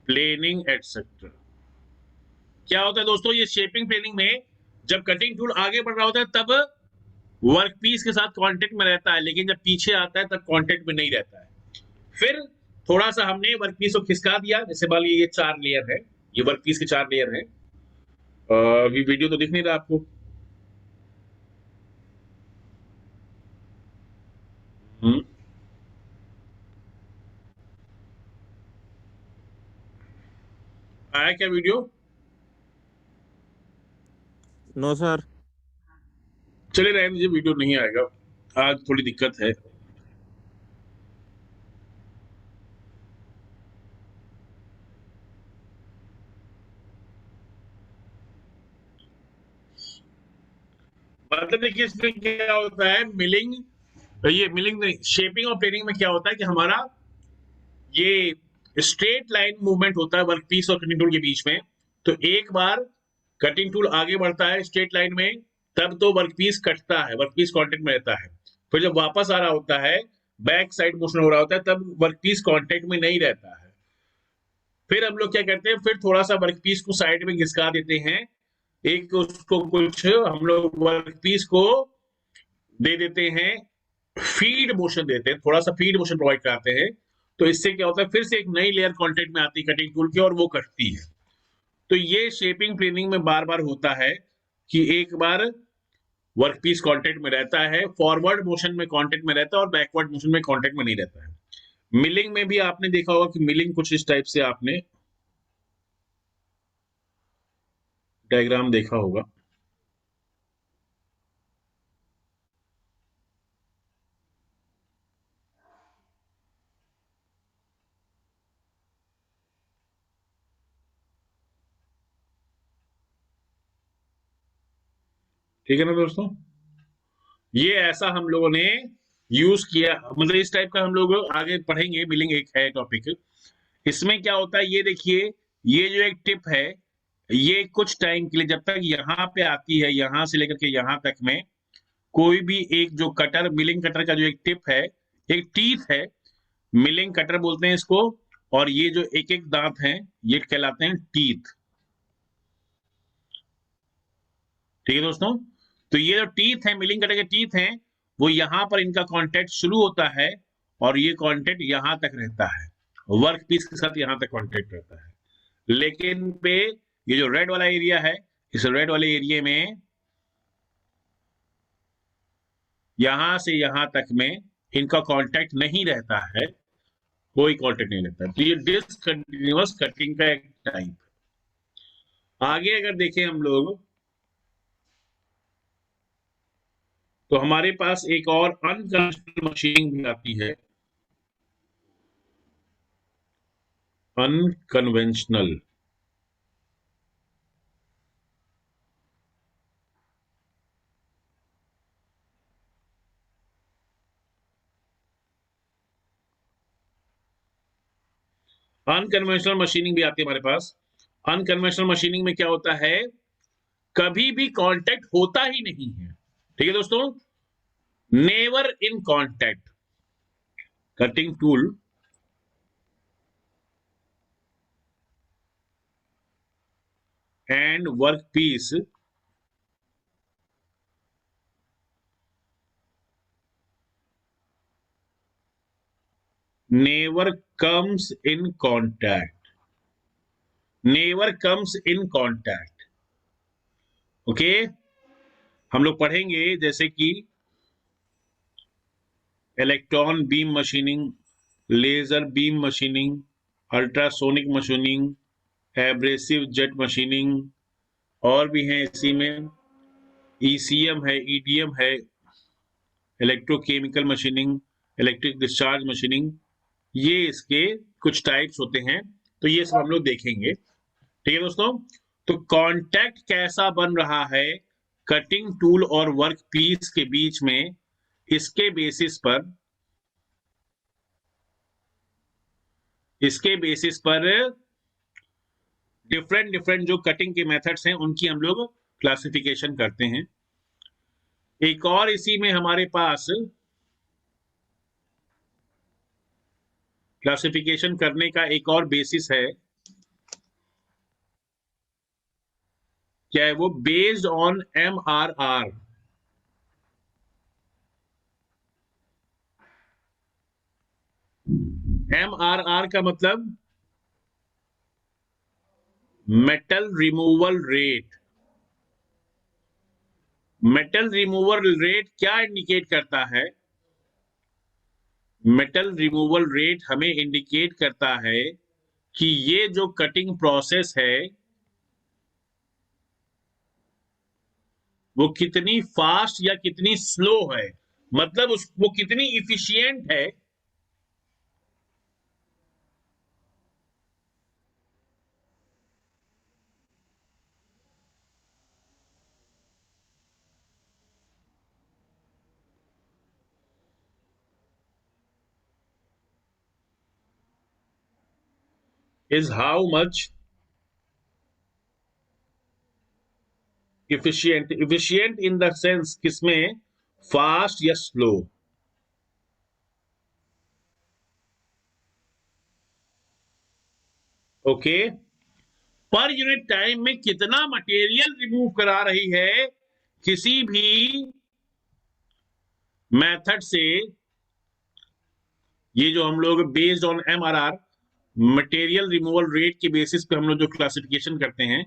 प्लेनिंग एटसेट्रा। क्या होता है दोस्तों, ये शेपिंग प्लेनिंग में जब कटिंग टूल आगे बढ़ रहा होता है तब वर्क पीस के साथ कांटेक्ट में रहता है, लेकिन जब पीछे आता है तब कांटेक्ट में नहीं रहता है। फिर थोड़ा सा हमने वर्क पीस को खिसका दिया, जैसे मान लीजिए ये 4 लेयर है, ये वर्क पीस के 4 लेयर है। अभी वीडियो तो दिख नहीं रहा आपको। आया क्या वीडियो? No sir. चले रहने दीजिए, वीडियो नहीं आएगा, आज थोड़ी दिक्कत है। मतलब देखिए इसमें क्या होता है, मिलिंग, ये मिलिंग नहीं, शेपिंग और प्लेनिंग में क्या होता है कि हमारा ये स्ट्रेट लाइन मूवमेंट होता है वर्क पीस और कटिंग टूल के बीच में। तो एक बार कटिंग टूल आगे बढ़ता है स्ट्रेट लाइन में, तब तो वर्क पीस कटता है, वर्क पीस कांटेक्ट में रहता है। फिर जब वापस आ रहा होता है, बैक साइड मोशन हो रहा होता है, तब वर्क पीस कांटेक्ट में नहीं रहता है। फिर हम लोग क्या करते हैं, फिर थोड़ा सा वर्क पीस को साइड में घिसका देते हैं, एक उसको कुछ हम लोग वर्क पीस को दे देते हैं, फीड मोशन देते हैं, थोड़ा सा फीड मोशन प्रोवाइड कराते हैं। तो इससे क्या होता है, फिर से एक नई लेयर कांटेक्ट में आती है कटिंग टूल की और वो कटती है। तो ये शेपिंग प्लेनिंग में बार बार होता है कि एक बार वर्क पीस कांटेक्ट में रहता है, फॉरवर्ड मोशन में कांटेक्ट में रहता है और बैकवर्ड मोशन में कांटेक्ट में नहीं रहता है। मिलिंग में भी आपने देखा होगा कि मिलिंग कुछ इस टाइप से आपने डायग्राम देखा होगा। ठीक है ना दोस्तों, ये ऐसा हम लोगों ने यूज किया, मतलब इस टाइप का हम लोग आगे पढ़ेंगे, मिलेंगे, एक है टॉपिक। इसमें क्या होता है ये देखिए, ये जो एक टिप है, ये कुछ टाइम के लिए जब तक यहाँ पे आती है, यहां से लेकर के यहाँ तक में कोई भी एक जो कटर, मिलिंग कटर का जो एक टिप है, एक टीथ है, मिलिंग कटर बोलते हैं इसको, और ये जो एक एक दांत हैं ये कहलाते हैं टीथ। ठीक है दोस्तों, तो ये जो टीथ है, मिलिंग कटर के टीथ हैं, वो यहां पर इनका कांटेक्ट शुरू होता है और ये कांटेक्ट यहां तक रहता है, वर्क पीस के साथ यहां तक कांटेक्ट रहता है। लेकिन पे ये जो रेड वाला एरिया है, इस रेड वाले एरिया में यहां से यहां तक में इनका कांटेक्ट नहीं रहता है, कोई कांटेक्ट नहीं रहता है। तो ये डिसकंटिन्यूअस कटिंग का एक टाइप है। आगे अगर देखें हम लोग, तो हमारे पास एक और अनकन्वेंशनल मशीनिंग भी आती है, अनकन्वेंशनल। अनकन्वेंशनल मशीनिंग भी आती है हमारे पास। अनकन्वेंशनल मशीनिंग में क्या होता है, कभी भी कांटेक्ट होता ही नहीं है। ठीक है दोस्तों, never in contact. Cutting tool and workpiece never comes in contact, never comes in contact। Okay, हम लोग पढ़ेंगे जैसे कि electron beam machining, laser beam machining, ultrasonic machining, abrasive jet machining, और भी हैं इसी में, ईसीएम है, ईडीएम है, electrochemical machining, electric discharge machining, ये इसके कुछ टाइप्स होते हैं। तो ये सब हम लोग देखेंगे। ठीक है दोस्तों, तो कांटेक्ट कैसा बन रहा है कटिंग टूल और वर्क पीस के बीच में, इसके बेसिस पर डिफरेंट डिफरेंट जो कटिंग के मेथड्स हैं उनकी हम लोग क्लासिफिकेशन करते हैं। एक और इसी में हमारे पास क्लासिफिकेशन करने का एक और बेसिस है, क्या है वो, बेस्ड ऑन MRR। MRR का मतलब metal removal rate. Metal removal rate क्या इंडिकेट करता है, मेटल रिमूवल रेट हमें इंडिकेट करता है कि ये जो कटिंग प्रोसेस है वो कितनी फास्ट या कितनी स्लो है, मतलब वो कितनी इफिशिएंट है। Is how much efficient, efficient in the sense किसमें, फास्ट या slow. Okay, per unit time में कितना मटेरियल रिमूव करा रही है किसी भी मेथड से, ये जो हम लोग based on MRR, material removal rate के बेसिस पे हम लोग जो क्लासिफिकेशन करते हैं,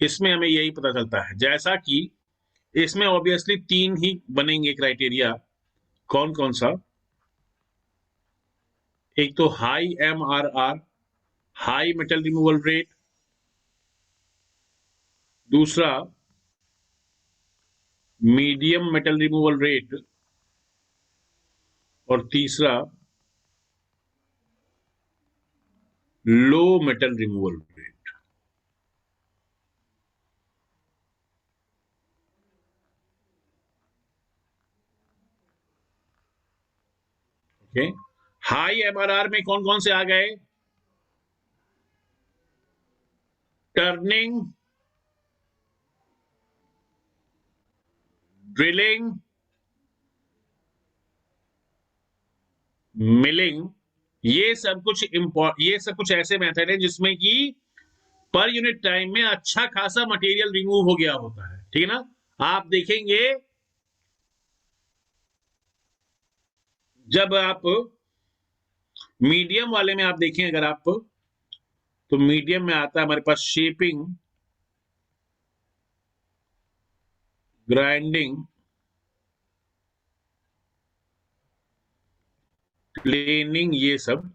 इसमें हमें यही पता चलता है। जैसा कि इसमें ऑब्वियसली 3 ही बनेंगे क्राइटेरिया। कौन कौन सा, एक तो high MRR, high metal removal rate, दूसरा मीडियम मेटल रिमूवल रेट, और तीसरा low metal removal rate. Okay, high MRR में कौन कौन से आ गए? टर्निंग, ड्रिलिंग, मिलिंग, ये सब कुछ ऐसे मेथड है जिसमें कि पर यूनिट टाइम में अच्छा खासा मटेरियल रिमूव हो गया होता है, ठीक है ना। आप देखेंगे जब आप मीडियम वाले में आप देखें, अगर आप, तो मीडियम में आता है हमारे पास शेपिंग, ग्राइंडिंग, प्लेनिंग, ये सब।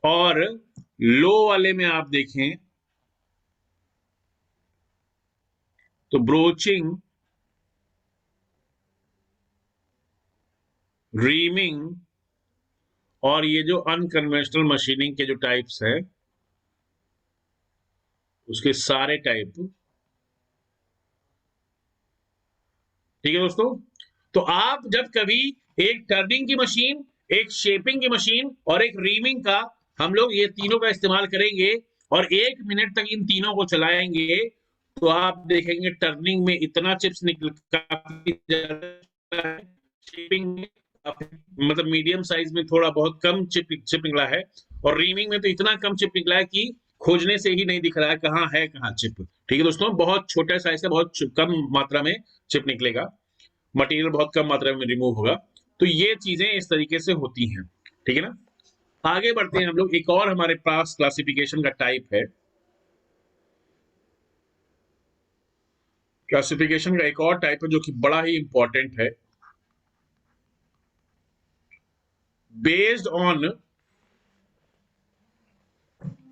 और लो वाले में आप देखें तो ब्रोचिंग, रीमिंग, और ये जो अनकन्वेंशनल मशीनिंग के जो टाइप्स है उसके सारे टाइप, ठीक है दोस्तों। तो आप जब कभी एक टर्निंग की मशीन, एक शेपिंग की मशीन और एक रीमिंग का, हम लोग ये तीनों का इस्तेमाल करेंगे और 1 मिनट तक इन तीनों को चलाएंगे, तो आप देखेंगे टर्निंग में इतना चिप्स निकल, काफी ज्यादा, शेपिंग में मतलब मीडियम साइज में थोड़ा बहुत कम चिप निकला है, और रीमिंग में तो इतना कम चिप निकला है कि खोजने से ही नहीं दिख रहा है कहाँ चिप। ठीक है दोस्तों, बहुत छोटे साइज का बहुत कम मात्रा में चिप निकलेगा, मटेरियल बहुत कम मात्रा में रिमूव होगा। तो ये चीजें इस तरीके से होती हैं, ठीक है ना। आगे बढ़ते हैं हम लोग, एक और हमारे पास क्लासिफिकेशन का टाइप है, क्लासिफिकेशन का एक और टाइप है जो कि बड़ा ही इंपॉर्टेंट है, based on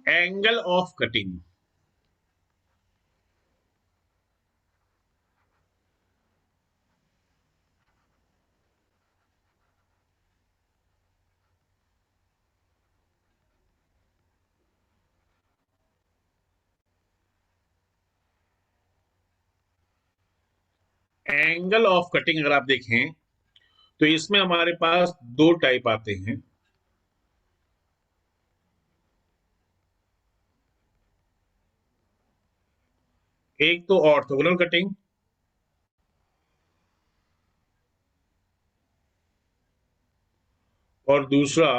angle of cutting. Angle of cutting अगर आप देखें तो इसमें हमारे पास दो टाइप आते हैं। एक तो ऑर्थोगोनल कटिंग, और दूसरा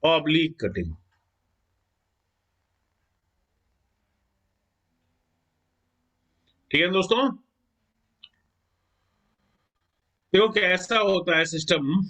ऑब्लिक कटिंग। ठीक है दोस्तों, देखो कैसा होता है सिस्टम।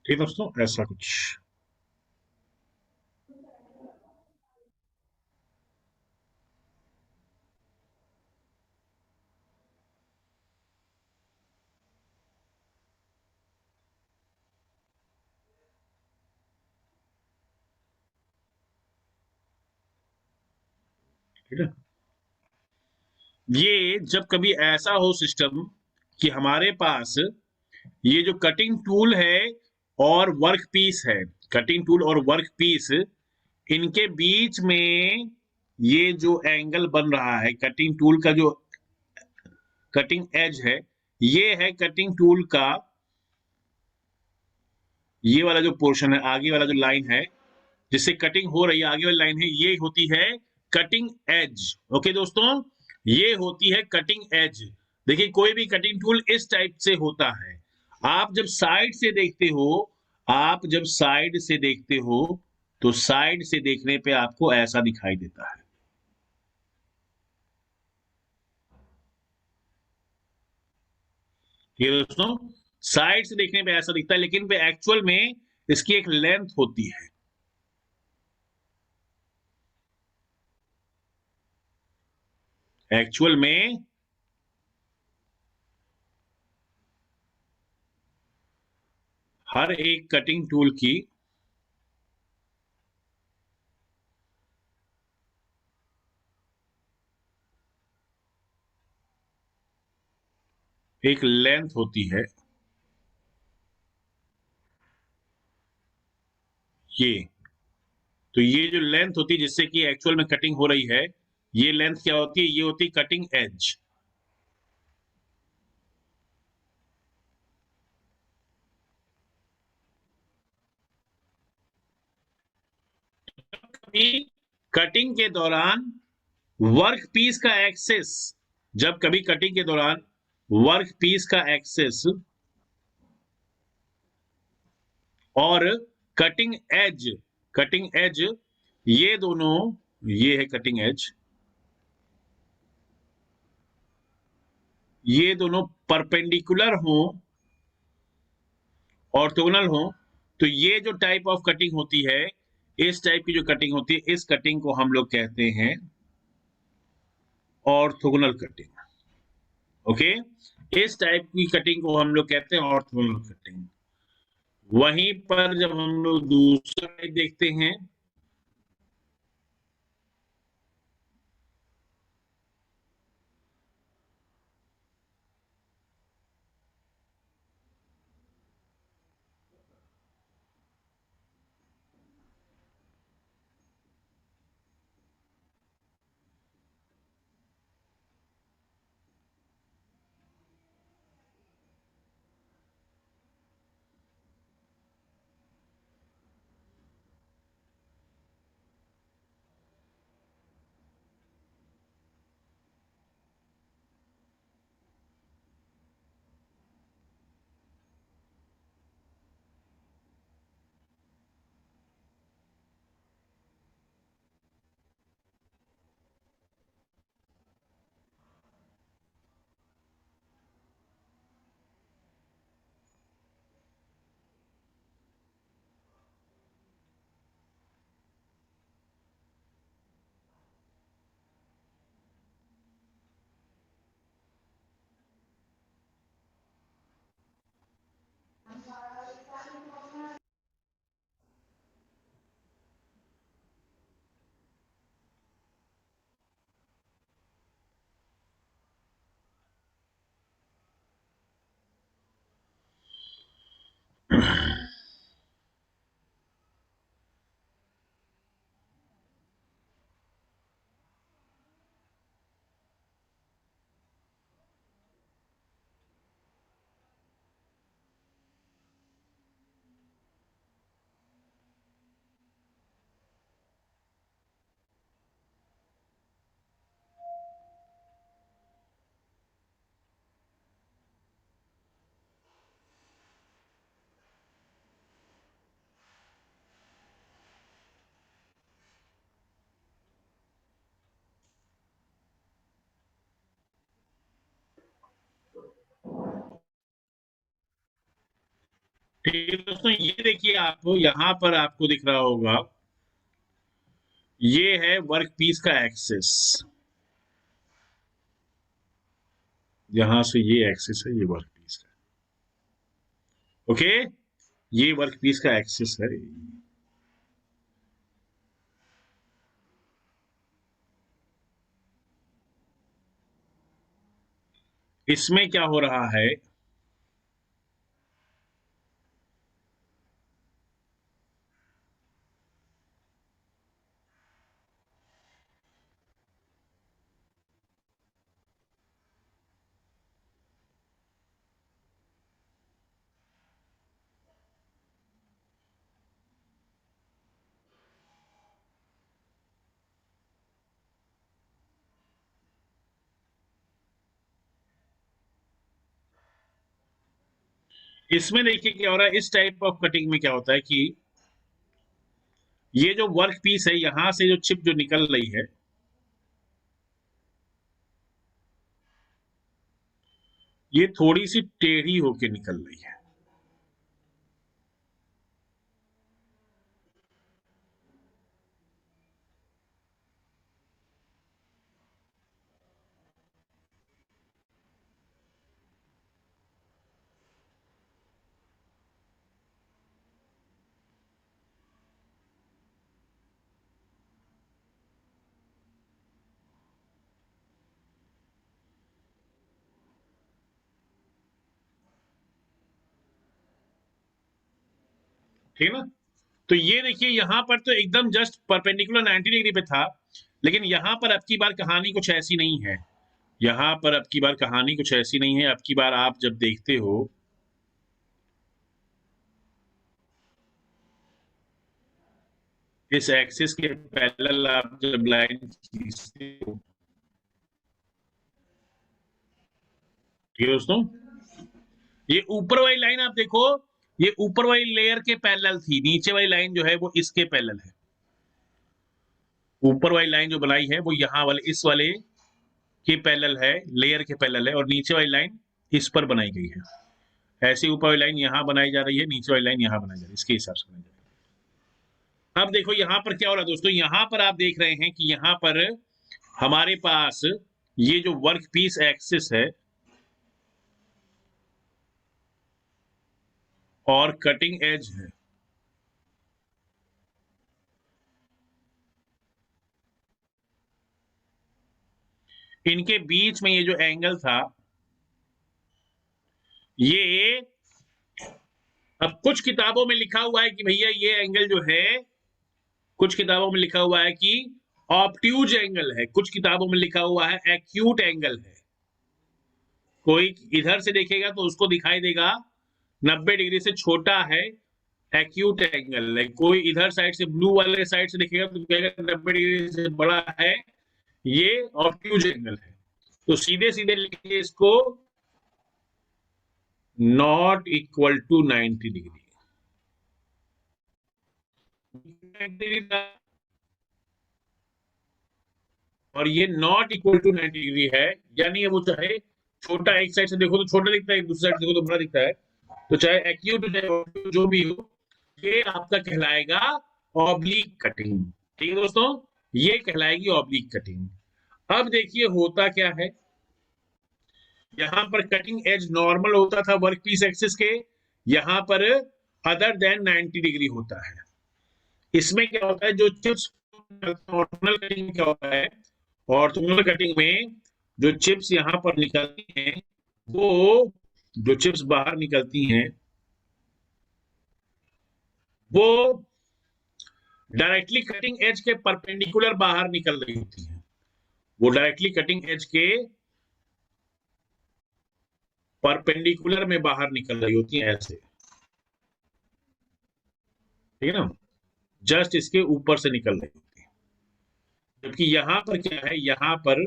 ठीक है दोस्तों, ऐसा कुछ। ठीक है, ये जब कभी ऐसा हो सिस्टम कि हमारे पास ये जो कटिंग टूल है और वर्क पीस है, कटिंग टूल और वर्क पीस, इनके बीच में ये जो एंगल बन रहा है, कटिंग टूल का जो कटिंग एज है, ये है कटिंग टूल का ये वाला जो पोर्शन है, आगे वाला जो लाइन है जिससे कटिंग हो रही है, आगे वाली लाइन है, ये होती है कटिंग एज। ओके दोस्तों, ये होती है कटिंग एज। देखिए, कोई भी कटिंग टूल इस टाइप से होता है। आप जब साइड से देखते हो, आप जब साइड से देखते हो, तो साइड से देखने पे आपको ऐसा दिखाई देता है। ये दोस्तों, साइड से देखने पे ऐसा दिखता है, लेकिन पे एक्चुअल में इसकी एक लेंथ होती है। एक्चुअल में हर एक कटिंग टूल की एक लेंथ होती है। ये तो ये जो लेंथ होती है जिससे कि एक्चुअल में कटिंग हो रही है, ये लेंथ क्या होती है? ये होती है कटिंग एज। कटिंग के दौरान वर्क पीस का एक्सेस, जब कभी कटिंग के दौरान वर्क पीस का एक्सेस और कटिंग एज, कटिंग एज, ये दोनों, ये है कटिंग एज, ये दोनों परपेंडिकुलर हो, ऑर्थोगोनल हो, तो ये जो टाइप ऑफ कटिंग होती है, इस टाइप की जो कटिंग होती है, इस कटिंग को हम लोग कहते हैं ऑर्थोगोनल कटिंग। ओके, इस टाइप की कटिंग को हम लोग कहते हैं ऑर्थोगोनल कटिंग। वहीं पर जब हम लोग दूसरा टाइप देखते हैं, ठीक है दोस्तों, ये देखिए आप यहाँ पर आपको दिख रहा होगा, ये है वर्क पीस का एक्सिस। यहां से ये एक्सिस है, ये वर्क पीस का। ओके, ये वर्क पीस का एक्सिस है। इसमें क्या हो रहा है, इसमें देखिए क्या हो रहा है, इस टाइप ऑफ कटिंग में क्या होता है कि ये जो वर्क पीस है, यहां से जो चिप जो निकल रही है, ये थोड़ी सी टेढ़ी होके निकल रही है। ठीक है ना? तो ये देखिए यहां पर तो एकदम जस्ट परपेंडिकुलर 90 डिग्री पे था, लेकिन यहां पर अब की बार कहानी कुछ ऐसी नहीं है। यहां पर अब की बार कहानी कुछ ऐसी नहीं है। अब की बार आप जब देखते हो, इस एक्सिस के पैरेलल आप जब लाइन खींचते हो, ठीक है दोस्तों, ये ऊपर वाली लाइन आप देखो, ये ऊपर वाली लेयर के पैरेलल थी, नीचे वाली लाइन जो है वो इसके पैरेलल है। ऊपर वाली लाइन जो बनाई है वो यहाँ वाले इस वाले के पैरेलल है, लेयर के पैरेलल है, और नीचे वाली लाइन इस पर बनाई गई है। ऐसे ऊपर वाली लाइन यहाँ बनाई जा रही है, नीचे वाली लाइन यहाँ बनाई जा रही है, इसके हिसाब से बनाई जा रही है। अब देखो यहाँ पर क्या हो रहा है दोस्तों, यहाँ पर आप देख रहे हैं कि यहाँ पर हमारे पास ये जो वर्क पीस एक्सिस है और कटिंग एज है, इनके बीच में ये जो एंगल था, ये अब कुछ किताबों में लिखा हुआ है कि भैया ये एंगल जो है, कुछ किताबों में लिखा हुआ है कि ऑब्ट्यूज एंगल है, कुछ किताबों में लिखा हुआ है एक्यूट एंगल है। कोई इधर से देखेगा तो उसको दिखाई देगा 90 डिग्री से छोटा है, एक्यूट एंगल है। कोई इधर साइड से ब्लू वाले साइड से देखेगा तो कहेगा 90 डिग्री से बड़ा है, ये ऑब्ट्यूज एंगल है। तो सीधे सीधे लिखिए इसको, नॉट इक्वल टू 90 डिग्री। और ये नॉट इक्वल टू 90 डिग्री है, यानी वो चाहे छोटा, एक साइड से देखो तो छोटा दिखता है, दूसरी साइड से देखो तो बड़ा दिखता है, तो चाहे एक्यूट चाहे जो भी हो, ये आपका कहलाएगा ऑब्लिक कटिंग। ठीक है दोस्तों, ये कहलाएगी ऑब्लिक कटिंग। अब देखिए होता क्या है, यहां पर कटिंग एज नॉर्मल होता था वर्क पीस एक्सिस के, यहां पर अदर देन 90 डिग्री होता है। इसमें क्या होता है, जो चिप्स ऑर्थोगोनल कटिंग में क्या होता है, ऑर्थोगोनल कटिंग में जो चिप्स यहां पर निकलती हैं, वो जो चिप्स बाहर निकलती हैं वो डायरेक्टली कटिंग एज के परपेंडिकुलर बाहर निकल रही होती है। वो डायरेक्टली कटिंग एज के परपेंडिकुलर में बाहर निकल रही होती है, ऐसे, ठीक है ना, जस्ट इसके ऊपर से निकल रही होती है। जबकि यहां पर क्या है, यहां पर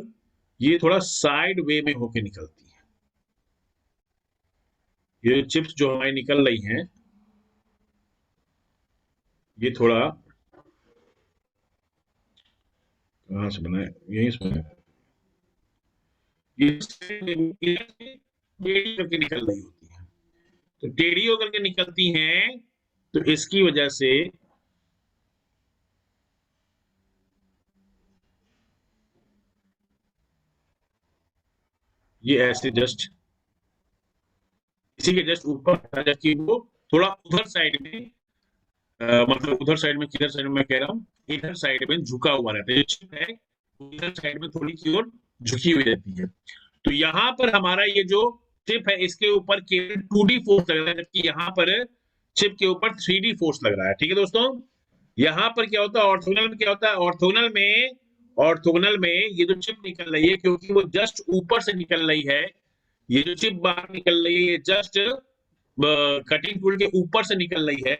ये थोड़ा साइड वे में होके निकलती है। ये चिप्स जो हमारी निकल रही हैं, ये थोड़ा कहां से बनाए, यहीं से बनाए, ये टेढ़ी करके निकल रही होती है। तो टेढ़ी होकर के निकलती हैं, तो इसकी वजह से ये ऐसे जस्ट इसी के जस्ट ऊपर था, जबकि वो थोड़ा उधर साइड में मतलब उधर साइड में, किधर साइड में मैं कह रहा हूँ, इधर साइड में झुका हुआ रहता है। जो चिप है इधर साइड में थोड़ी की ओर झुकी हुई रहती है। तो यहाँ पर हमारा ये जो चिप है इसके ऊपर केवल 2D फोर्स लग रहा है, जबकि यहाँ पर चिप के ऊपर 3D फोर्स लग रहा है। ठीक है दोस्तों, यहाँ पर क्या होता है, ऑर्थोगोनल में क्या होता है, ऑर्थोगोनल में ये जो चिप निकल रही है, क्योंकि वो जस्ट ऊपर से निकल रही है, ये जो चिप बाहर निकल रही है ये जस्ट कटिंग टूल के ऊपर से निकल रही है,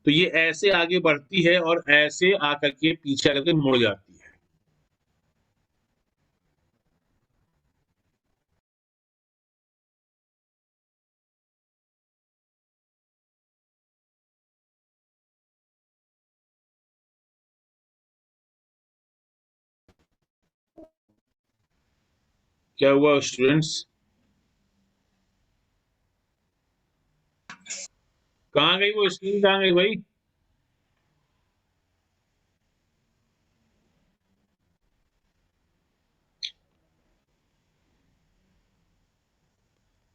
तो ये ऐसे आगे बढ़ती है और ऐसे आकर के पीछे आकर के मुड़ जाती है। क्या हुआ स्टूडेंट्स, कहाँ गई वो स्क्रीन, कहाँ गई भाई?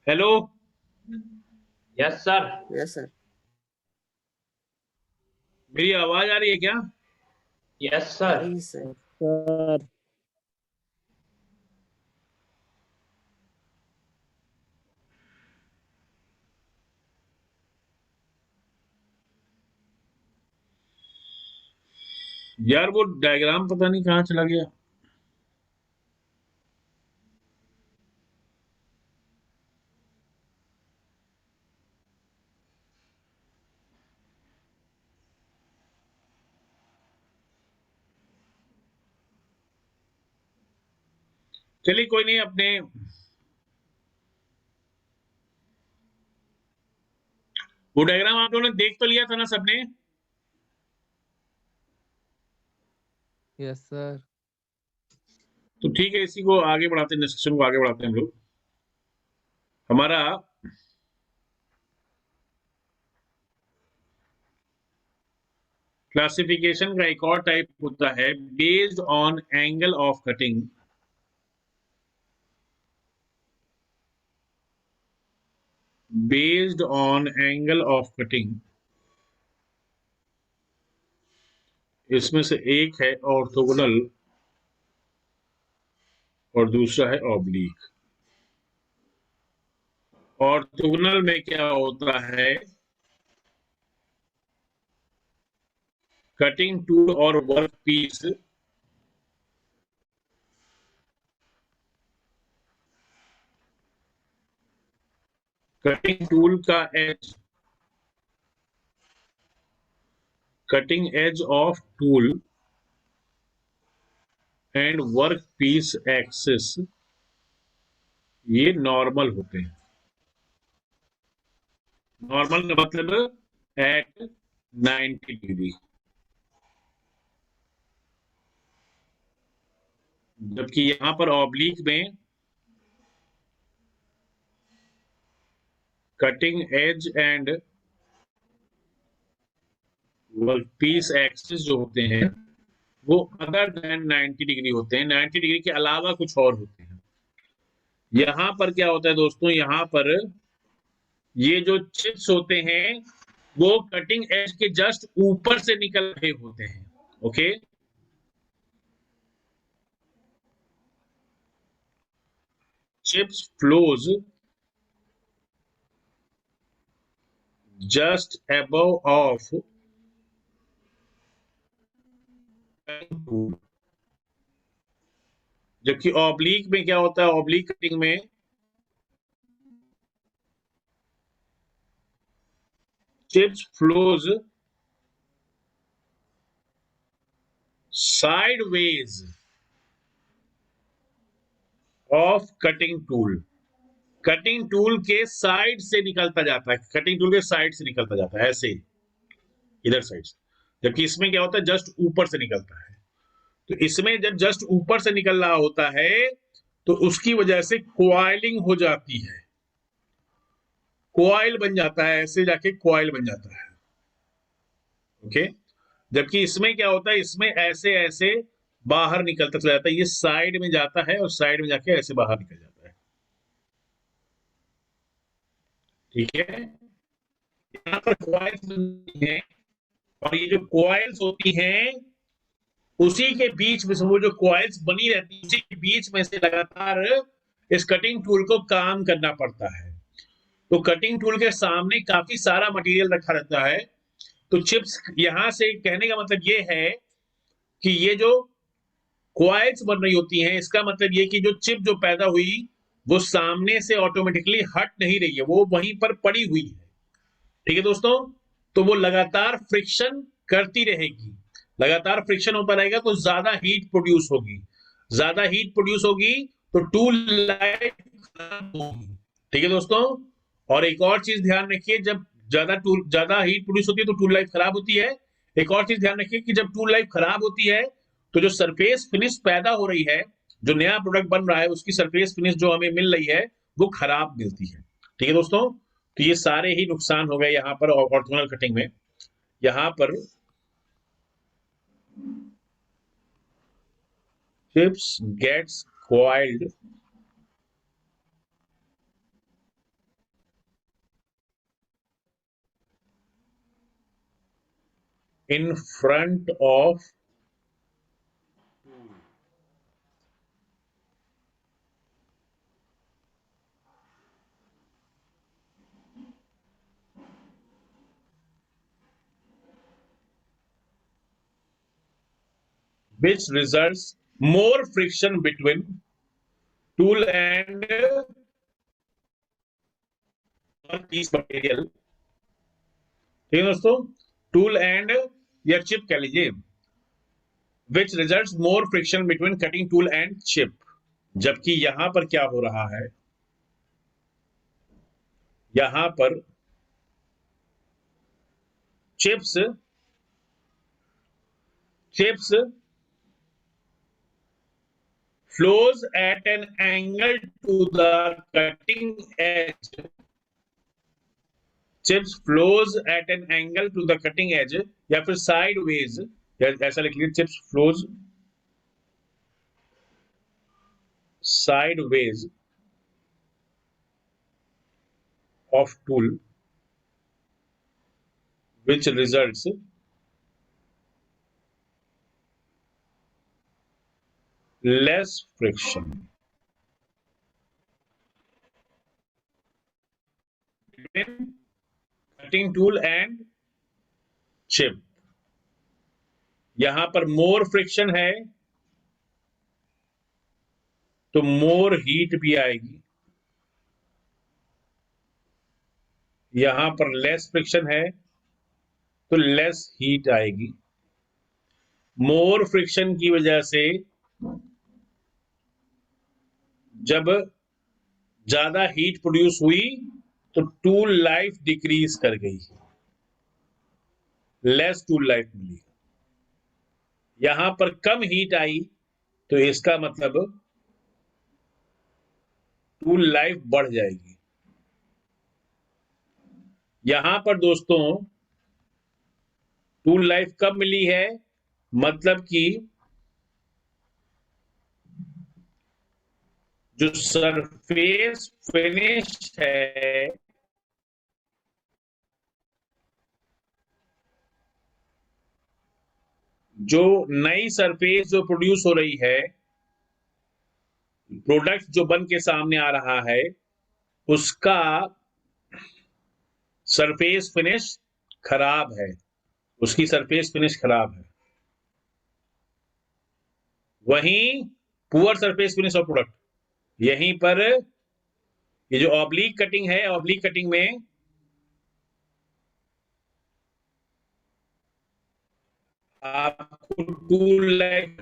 Hello, yes sir. Yes sir. मेरी आवाज आ रही है क्या? Yes sir. नहीं सर। सर यार वो डायग्राम पता नहीं कहाँ चला गया। चलिए कोई नहीं, अपने वो डायग्राम आप लोगों ने देख तो लिया था ना सबने? Yes sir. तो ठीक है, इसी को आगे बढ़ाते हैं, डिस्कशन को आगे बढ़ाते हैं हम लोग। हमारा क्लासिफिकेशन का एक और टाइप होता है based on angle of cutting. Based on angle of cutting, इसमें से एक है ऑर्थोगोनल और दूसरा है ऑब्लिक। ऑर्थोगोनल में क्या होता है, कटिंग टूल और वर्क पीस कटिंग टूल का edge, cutting edge of tool and work piece axis ये नॉर्मल होते हैं। नॉर्मल का मतलब एट 90 डिग्री, जबकि यहां पर ऑब्लिक में cutting edge and work piece axis जो होते हैं वो अदर देन 90 डिग्री होते हैं, 90 डिग्री के अलावा कुछ और होते हैं। यहां पर क्या होता है दोस्तों, यहां पर ये जो चिप्स होते हैं वो कटिंग एज के जस्ट ऊपर से निकल रहे होते हैं। Okay, chips flows just above of जबकि ऑब्लिक में क्या होता है, ऑब्लिक कटिंग में chips flows sideways of cutting tool, cutting tool के साइड से निकलता जाता है, कटिंग टूल के साइड से निकलता जाता है ऐसे इधर साइड से, जबकि इसमें क्या होता है जस्ट ऊपर से निकलता है। तो इसमें जब जस्ट ऊपर से निकल रहा होता है तो उसकी वजह से क्वाइलिंग हो जाती है। कॉइल बन जाता है, ऐसे जाके कॉइल बन जाता है। ओके, जबकि इसमें क्या होता है, इसमें ऐसे ऐसे बाहर निकलता चला जाता है, ये साइड में जाता है और साइड में जाके ऐसे बाहर निकल जाता है। ठीक है, यहाँ पर कॉइल्स बनती हैं और ये जो कॉइल्स होती हैं उसी के बीच में से, वो जो कॉइल्स बनी रहती है उसी के बीच में से लगातार इस कटिंग टूल को काम करना पड़ता है। तो कटिंग टूल के सामने काफी सारा मटेरियल रखा रहता है। तो चिप्स, यहां से कहने का मतलब ये है कि ये जो कॉइल्स बन रही होती हैं, इसका मतलब ये कि जो चिप जो पैदा हुई वो सामने से ऑटोमेटिकली हट नहीं रही है, वो वहीं पर पड़ी हुई है। ठीक है दोस्तों, तो वो लगातार फ्रिक्शन करती रहेगी, लगातार फ्रिक्शन होता रहेगा तो ज्यादा हीट प्रोड्यूस होगी, ज्यादा हीट प्रोड्यूस होगी तो टूल लाइफ खराब होगी। ठीक है दोस्तों, और एक और चीज ध्यान रखिए, जब ज्यादा हीट प्रोड्यूस होती है तो टूल लाइफ खराब होती है। एक और चीज ध्यान रखिए कि जब टूल लाइफ खराब होती है तो जो सरफेस फिनिश पैदा हो रही है, जो नया प्रोडक्ट बन रहा है, उसकी सरफेस फिनिश जो हमें मिल रही है वो खराब मिलती है। ठीक है दोस्तों, तो ये सारे ही नुकसान हो गए यहाँ पर ऑर्थोगोनल कटिंग में। यहाँ पर chips gets coiled in front of which results more friction between tool and piece material। ठीक है दोस्तों, टूल एंड या चिप कह लीजिए, which results more friction between cutting tool and chip। जबकि यहां पर क्या हो रहा है, यहां पर chips flows at an angle to the cutting edge। chips flows at an angle to the cutting edge या फिर sideways, ऐसा लिख लीजिए, chips flows sideways of tool which results less friction between cutting tool and chip। यहां पर मोर friction है तो more heat भी आएगी, यहां पर लेस फ्रिक्शन है तो लेस हीट आएगी। मोर फ्रिक्शन की वजह से जब ज्यादा हीट प्रोड्यूस हुई तो टूल लाइफ डिक्रीज कर गई, लेस टूल लाइफ मिली। यहां पर कम हीट आई तो इसका मतलब टूल लाइफ बढ़ जाएगी। यहां पर दोस्तों टूल लाइफ कब मिली है, मतलब कि जो सरफेस फिनिश है जो नई सरफेस जो प्रोड्यूस हो रही है, प्रोडक्ट जो बन के सामने आ रहा है, उसका सरफेस फिनिश खराब है, उसकी सरफेस फिनिश खराब है। वहीं poor surface finish off product, यहीं पर ये जो ऑब्लिक कटिंग है, ऑब्लिक कटिंग में आपको टूल लाइफ,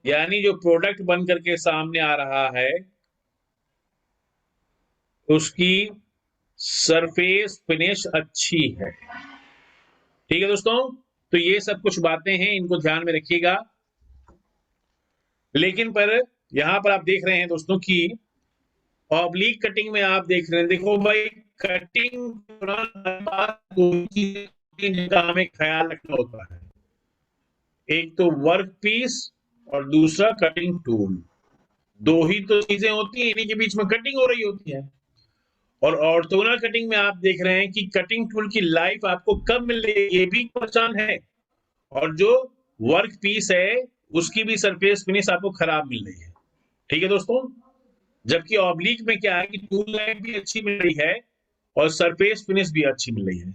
यानी जो प्रोडक्ट बन करके सामने आ रहा है उसकी सरफेस फिनिश अच्छी है। ठीक है दोस्तों, तो ये सब कुछ बातें हैं, इनको ध्यान में रखिएगा। लेकिन पर यहां पर आप देख रहे हैं दोस्तों कि ऑब्लिक कटिंग में आप देख रहे हैं, देखो भाई कटिंग जिनका हमें ख्याल रखना होता है, एक तो वर्क पीस और दूसरा कटिंग टूल। दो ही तो चीजें होती हैं, इन्हीं के बीच में कटिंग हो रही होती है। और ऑर्थोगोनल कटिंग में आप देख रहे हैं कि कटिंग टूल की लाइफ आपको कब मिल रही है ये भी पहचान है, और जो वर्क पीस है उसकी भी सरफेस फिनिश आपको खराब मिल रही है। ठीक है दोस्तों, जबकि ऑब्लिक में क्या है कि टूल लाइफ भी अच्छी मिल रही है और सरफेस फिनिश भी अच्छी मिल रही है।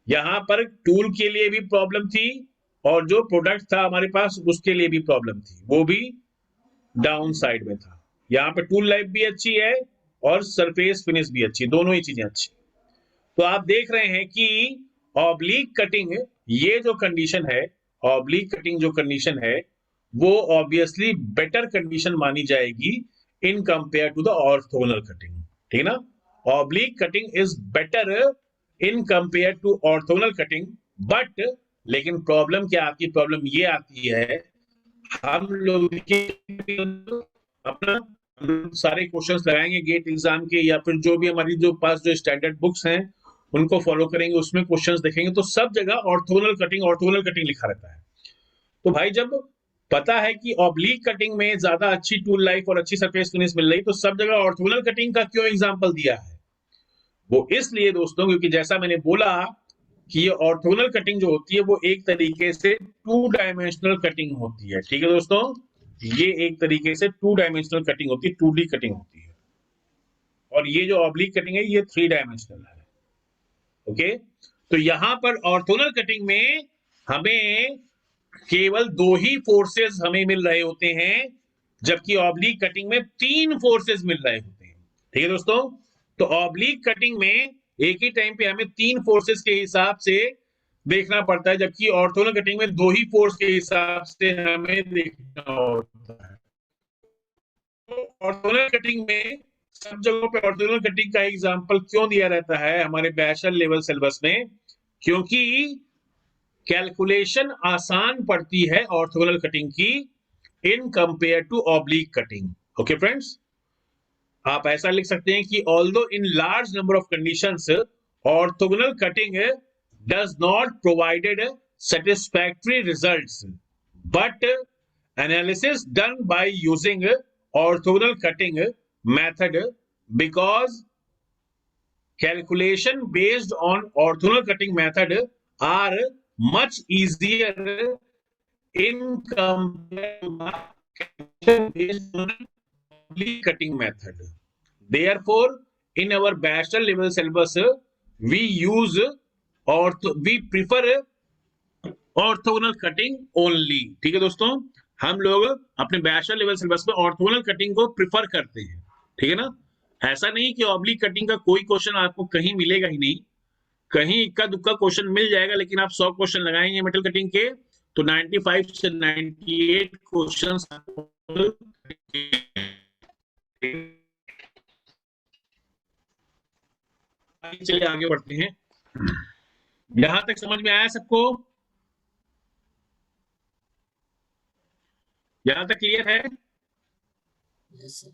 यहाँ पर टूल के लिए भी प्रॉब्लम थी और जो प्रोडक्ट था हमारे पास उसके लिए भी प्रॉब्लम थी, वो भी डाउन साइड में था। यहाँ पे टूल लाइफ भी अच्छी है और सरफेस फिनिश भी अच्छी, दोनों ही चीजें अच्छी। तो आप देख रहे हैं कि ऑब्लिक कटिंग, ये जो कंडीशन है, ऑब्लिक कटिंग जो कंडीशन है वो ऑब्वियसली बेटर कंडीशन मानी जाएगी in compare to the orthogonal cutting. ठीक है ना, oblique cutting is better in compare to orthogonal cutting. But लेकिन प्रॉब्लम क्या आती है, प्रॉब्लम ये आती है हम लोग अपना सारे क्वेश्चंस लगाएंगे गेट एग्जाम के या फिर जो भी हमारी जो पास जो स्टैंडर्ड बुक्स हैं उनको फॉलो करेंगे, उसमें क्वेश्चंस देखेंगे तो सब जगह ऑर्थोगोनल कटिंग लिखा रहता है। तो भाई जब पता है कि ऑब्लिक कटिंग में ज्यादा अच्छी टूल लाइफ और अच्छी सरफेस फिनिश मिल रही, तो सब जगह ऑर्थोगोनल कटिंग का क्यों एग्जांपल दिया है? वो इसलिए दोस्तों क्योंकि जैसा मैंने बोला कि ये ऑर्थोगोनल कटिंग जो होती है वो एक तरीके से टू डायमेंशनल कटिंग होती है। ठीक है दोस्तों, ये एक तरीके से टू डायमेंशनल कटिंग होती है, 2D कटिंग होती है, और ये जो ऑब्लिक कटिंग है ये 3 डायमेंशनल है। ओके, तो यहां पर ऑर्थोगोनल कटिंग में हमें केवल 2 ही फोर्सेस हमें मिल रहे होते हैं, जबकि ऑब्लिक कटिंग में 3 फोर्सेस मिल रहे होते हैं। ठीक है दोस्तों, तो ऑब्लिक कटिंग में एक ही टाइम पे हमें 3 फोर्सेस के हिसाब से देखना पड़ता है, जबकि ऑर्थोगोनल कटिंग में 2 ही फोर्स के हिसाब से हमें देखना होता है। तो ऑर्थोगोनल कटिंग में सब जगहों पे ऑर्थोगोनल कटिंग का एग्जांपल क्यों दिया रहता है हमारे बैचलर लेवल सिलेबस में? क्योंकि कैलकुलेशन आसान पड़ती है ऑर्थोगोनल कटिंग की इन compare to oblique cutting. Okay friends, आप ऐसा लिख सकते हैं कि although in large number of conditions orthogonal cutting does not provided satisfactory results, but analysis done by using orthogonal cutting method, because calculation based on orthogonal cutting method are much easier in comparison based on cutting method. Therefore, in our bachelor level syllabus, we use or we prefer orthogonal cutting only. ठीक है दोस्तों, हम लोग अपने bachelor level syllabus में orthogonal cutting को prefer करते हैं। ठीक है ना, ऐसा नहीं कि ऑब्लिक कटिंग का कोई क्वेश्चन आपको कहीं मिलेगा ही नहीं, कहीं इक्का दुक्का क्वेश्चन मिल जाएगा, लेकिन आप 100 क्वेश्चन लगाएंगे मेटल कटिंग के तो 95 से 98 क्वेश्चन। चलिए आगे बढ़ते हैं। यहां तक समझ में आया सबको? यहां तक क्लियर है? Yes, sir.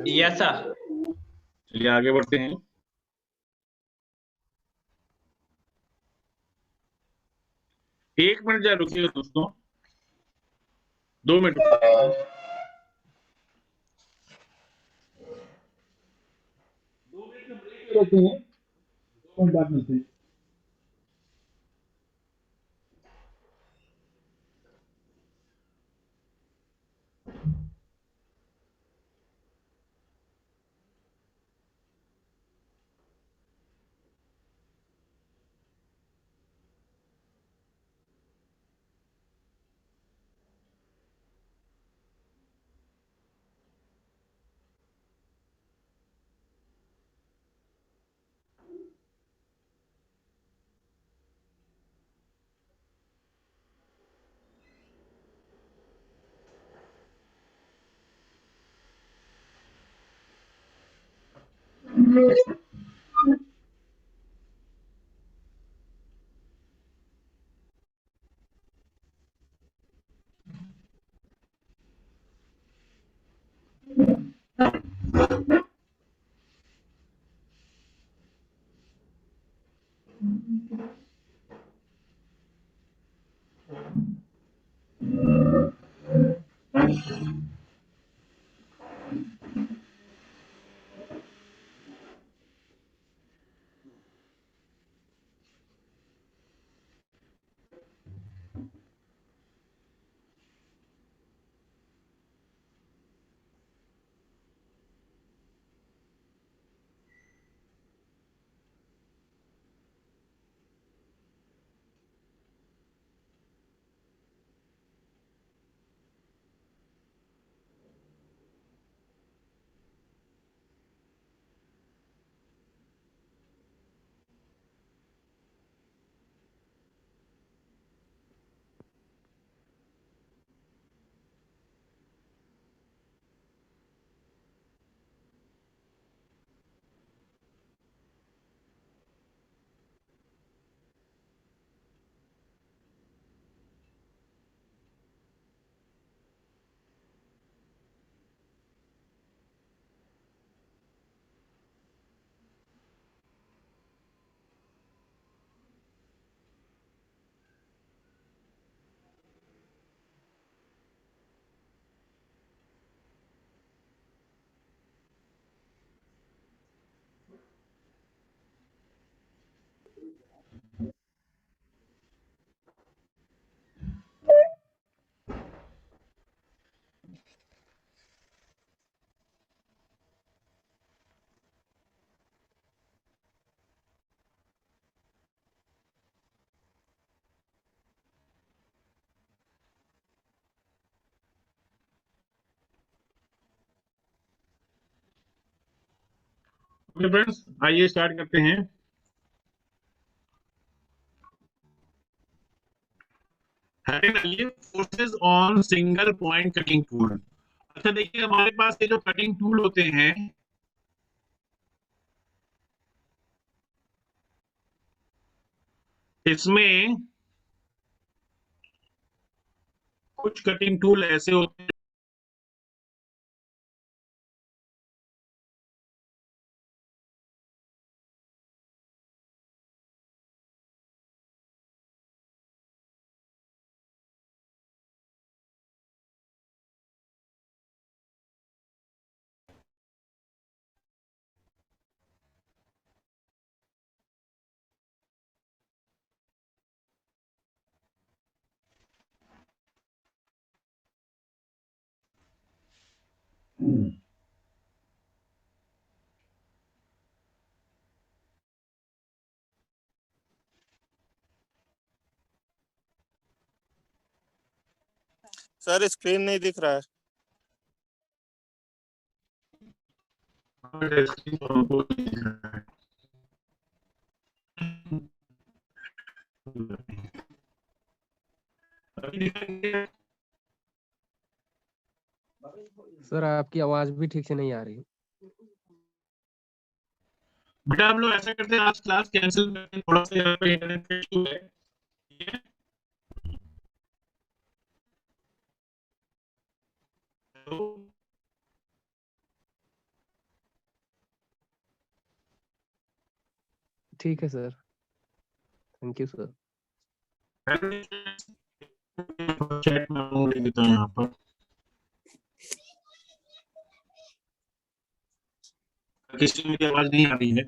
Yes, sir. चलिए आगे बढ़ते हैं। एक मिनट जरा रुकिए दोस्तों, 2 मिनट रुकते हैं, 2 मिनट बाद मिलते हैं। ओके फ्रेंड्स, आइए स्टार्ट करते हैं। Forces on single point cutting tool. अच्छा देखिए, हमारे पास ये जो कटिंग टूल होते हैं, इसमें कुछ कटिंग टूल ऐसे होते हैं सर स्क्रीन नहीं दिख रहा है। सर आपकी आवाज भी ठीक से नहीं आ रही। बेटा हम लोग ऐसा करते हैं, आज क्लास कैंसिल करते हैं, थोड़ा सा यहाँ पे इंटरनेट का इशू है, ठीक है? तो ठीक है sir, thank you sir. Chat में हम लिख देता हूँ यहाँ पर, किसी में आवाज नहीं आ रही है।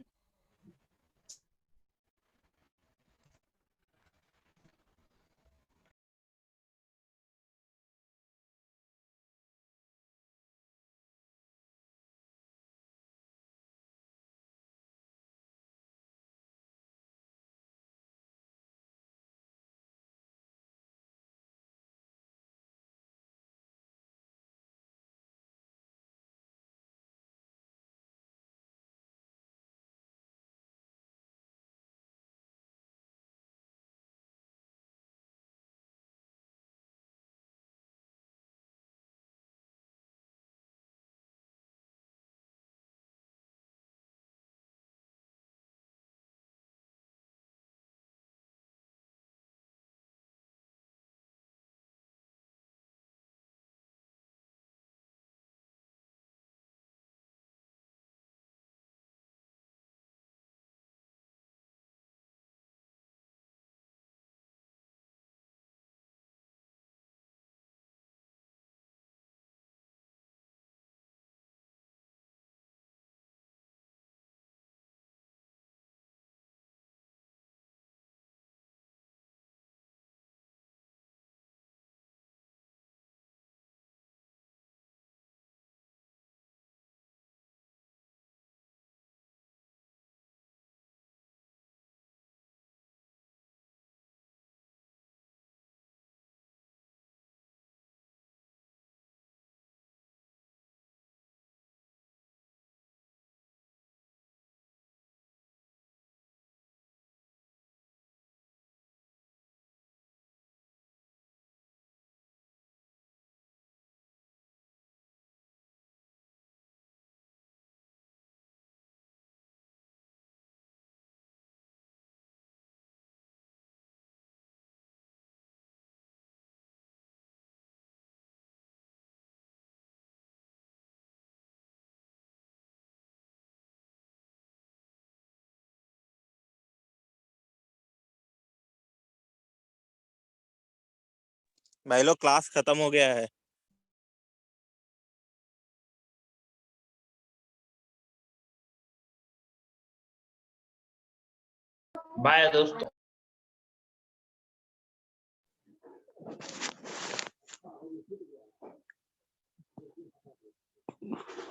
भाई लोग क्लास खत्म हो गया है। बाय दोस्तों।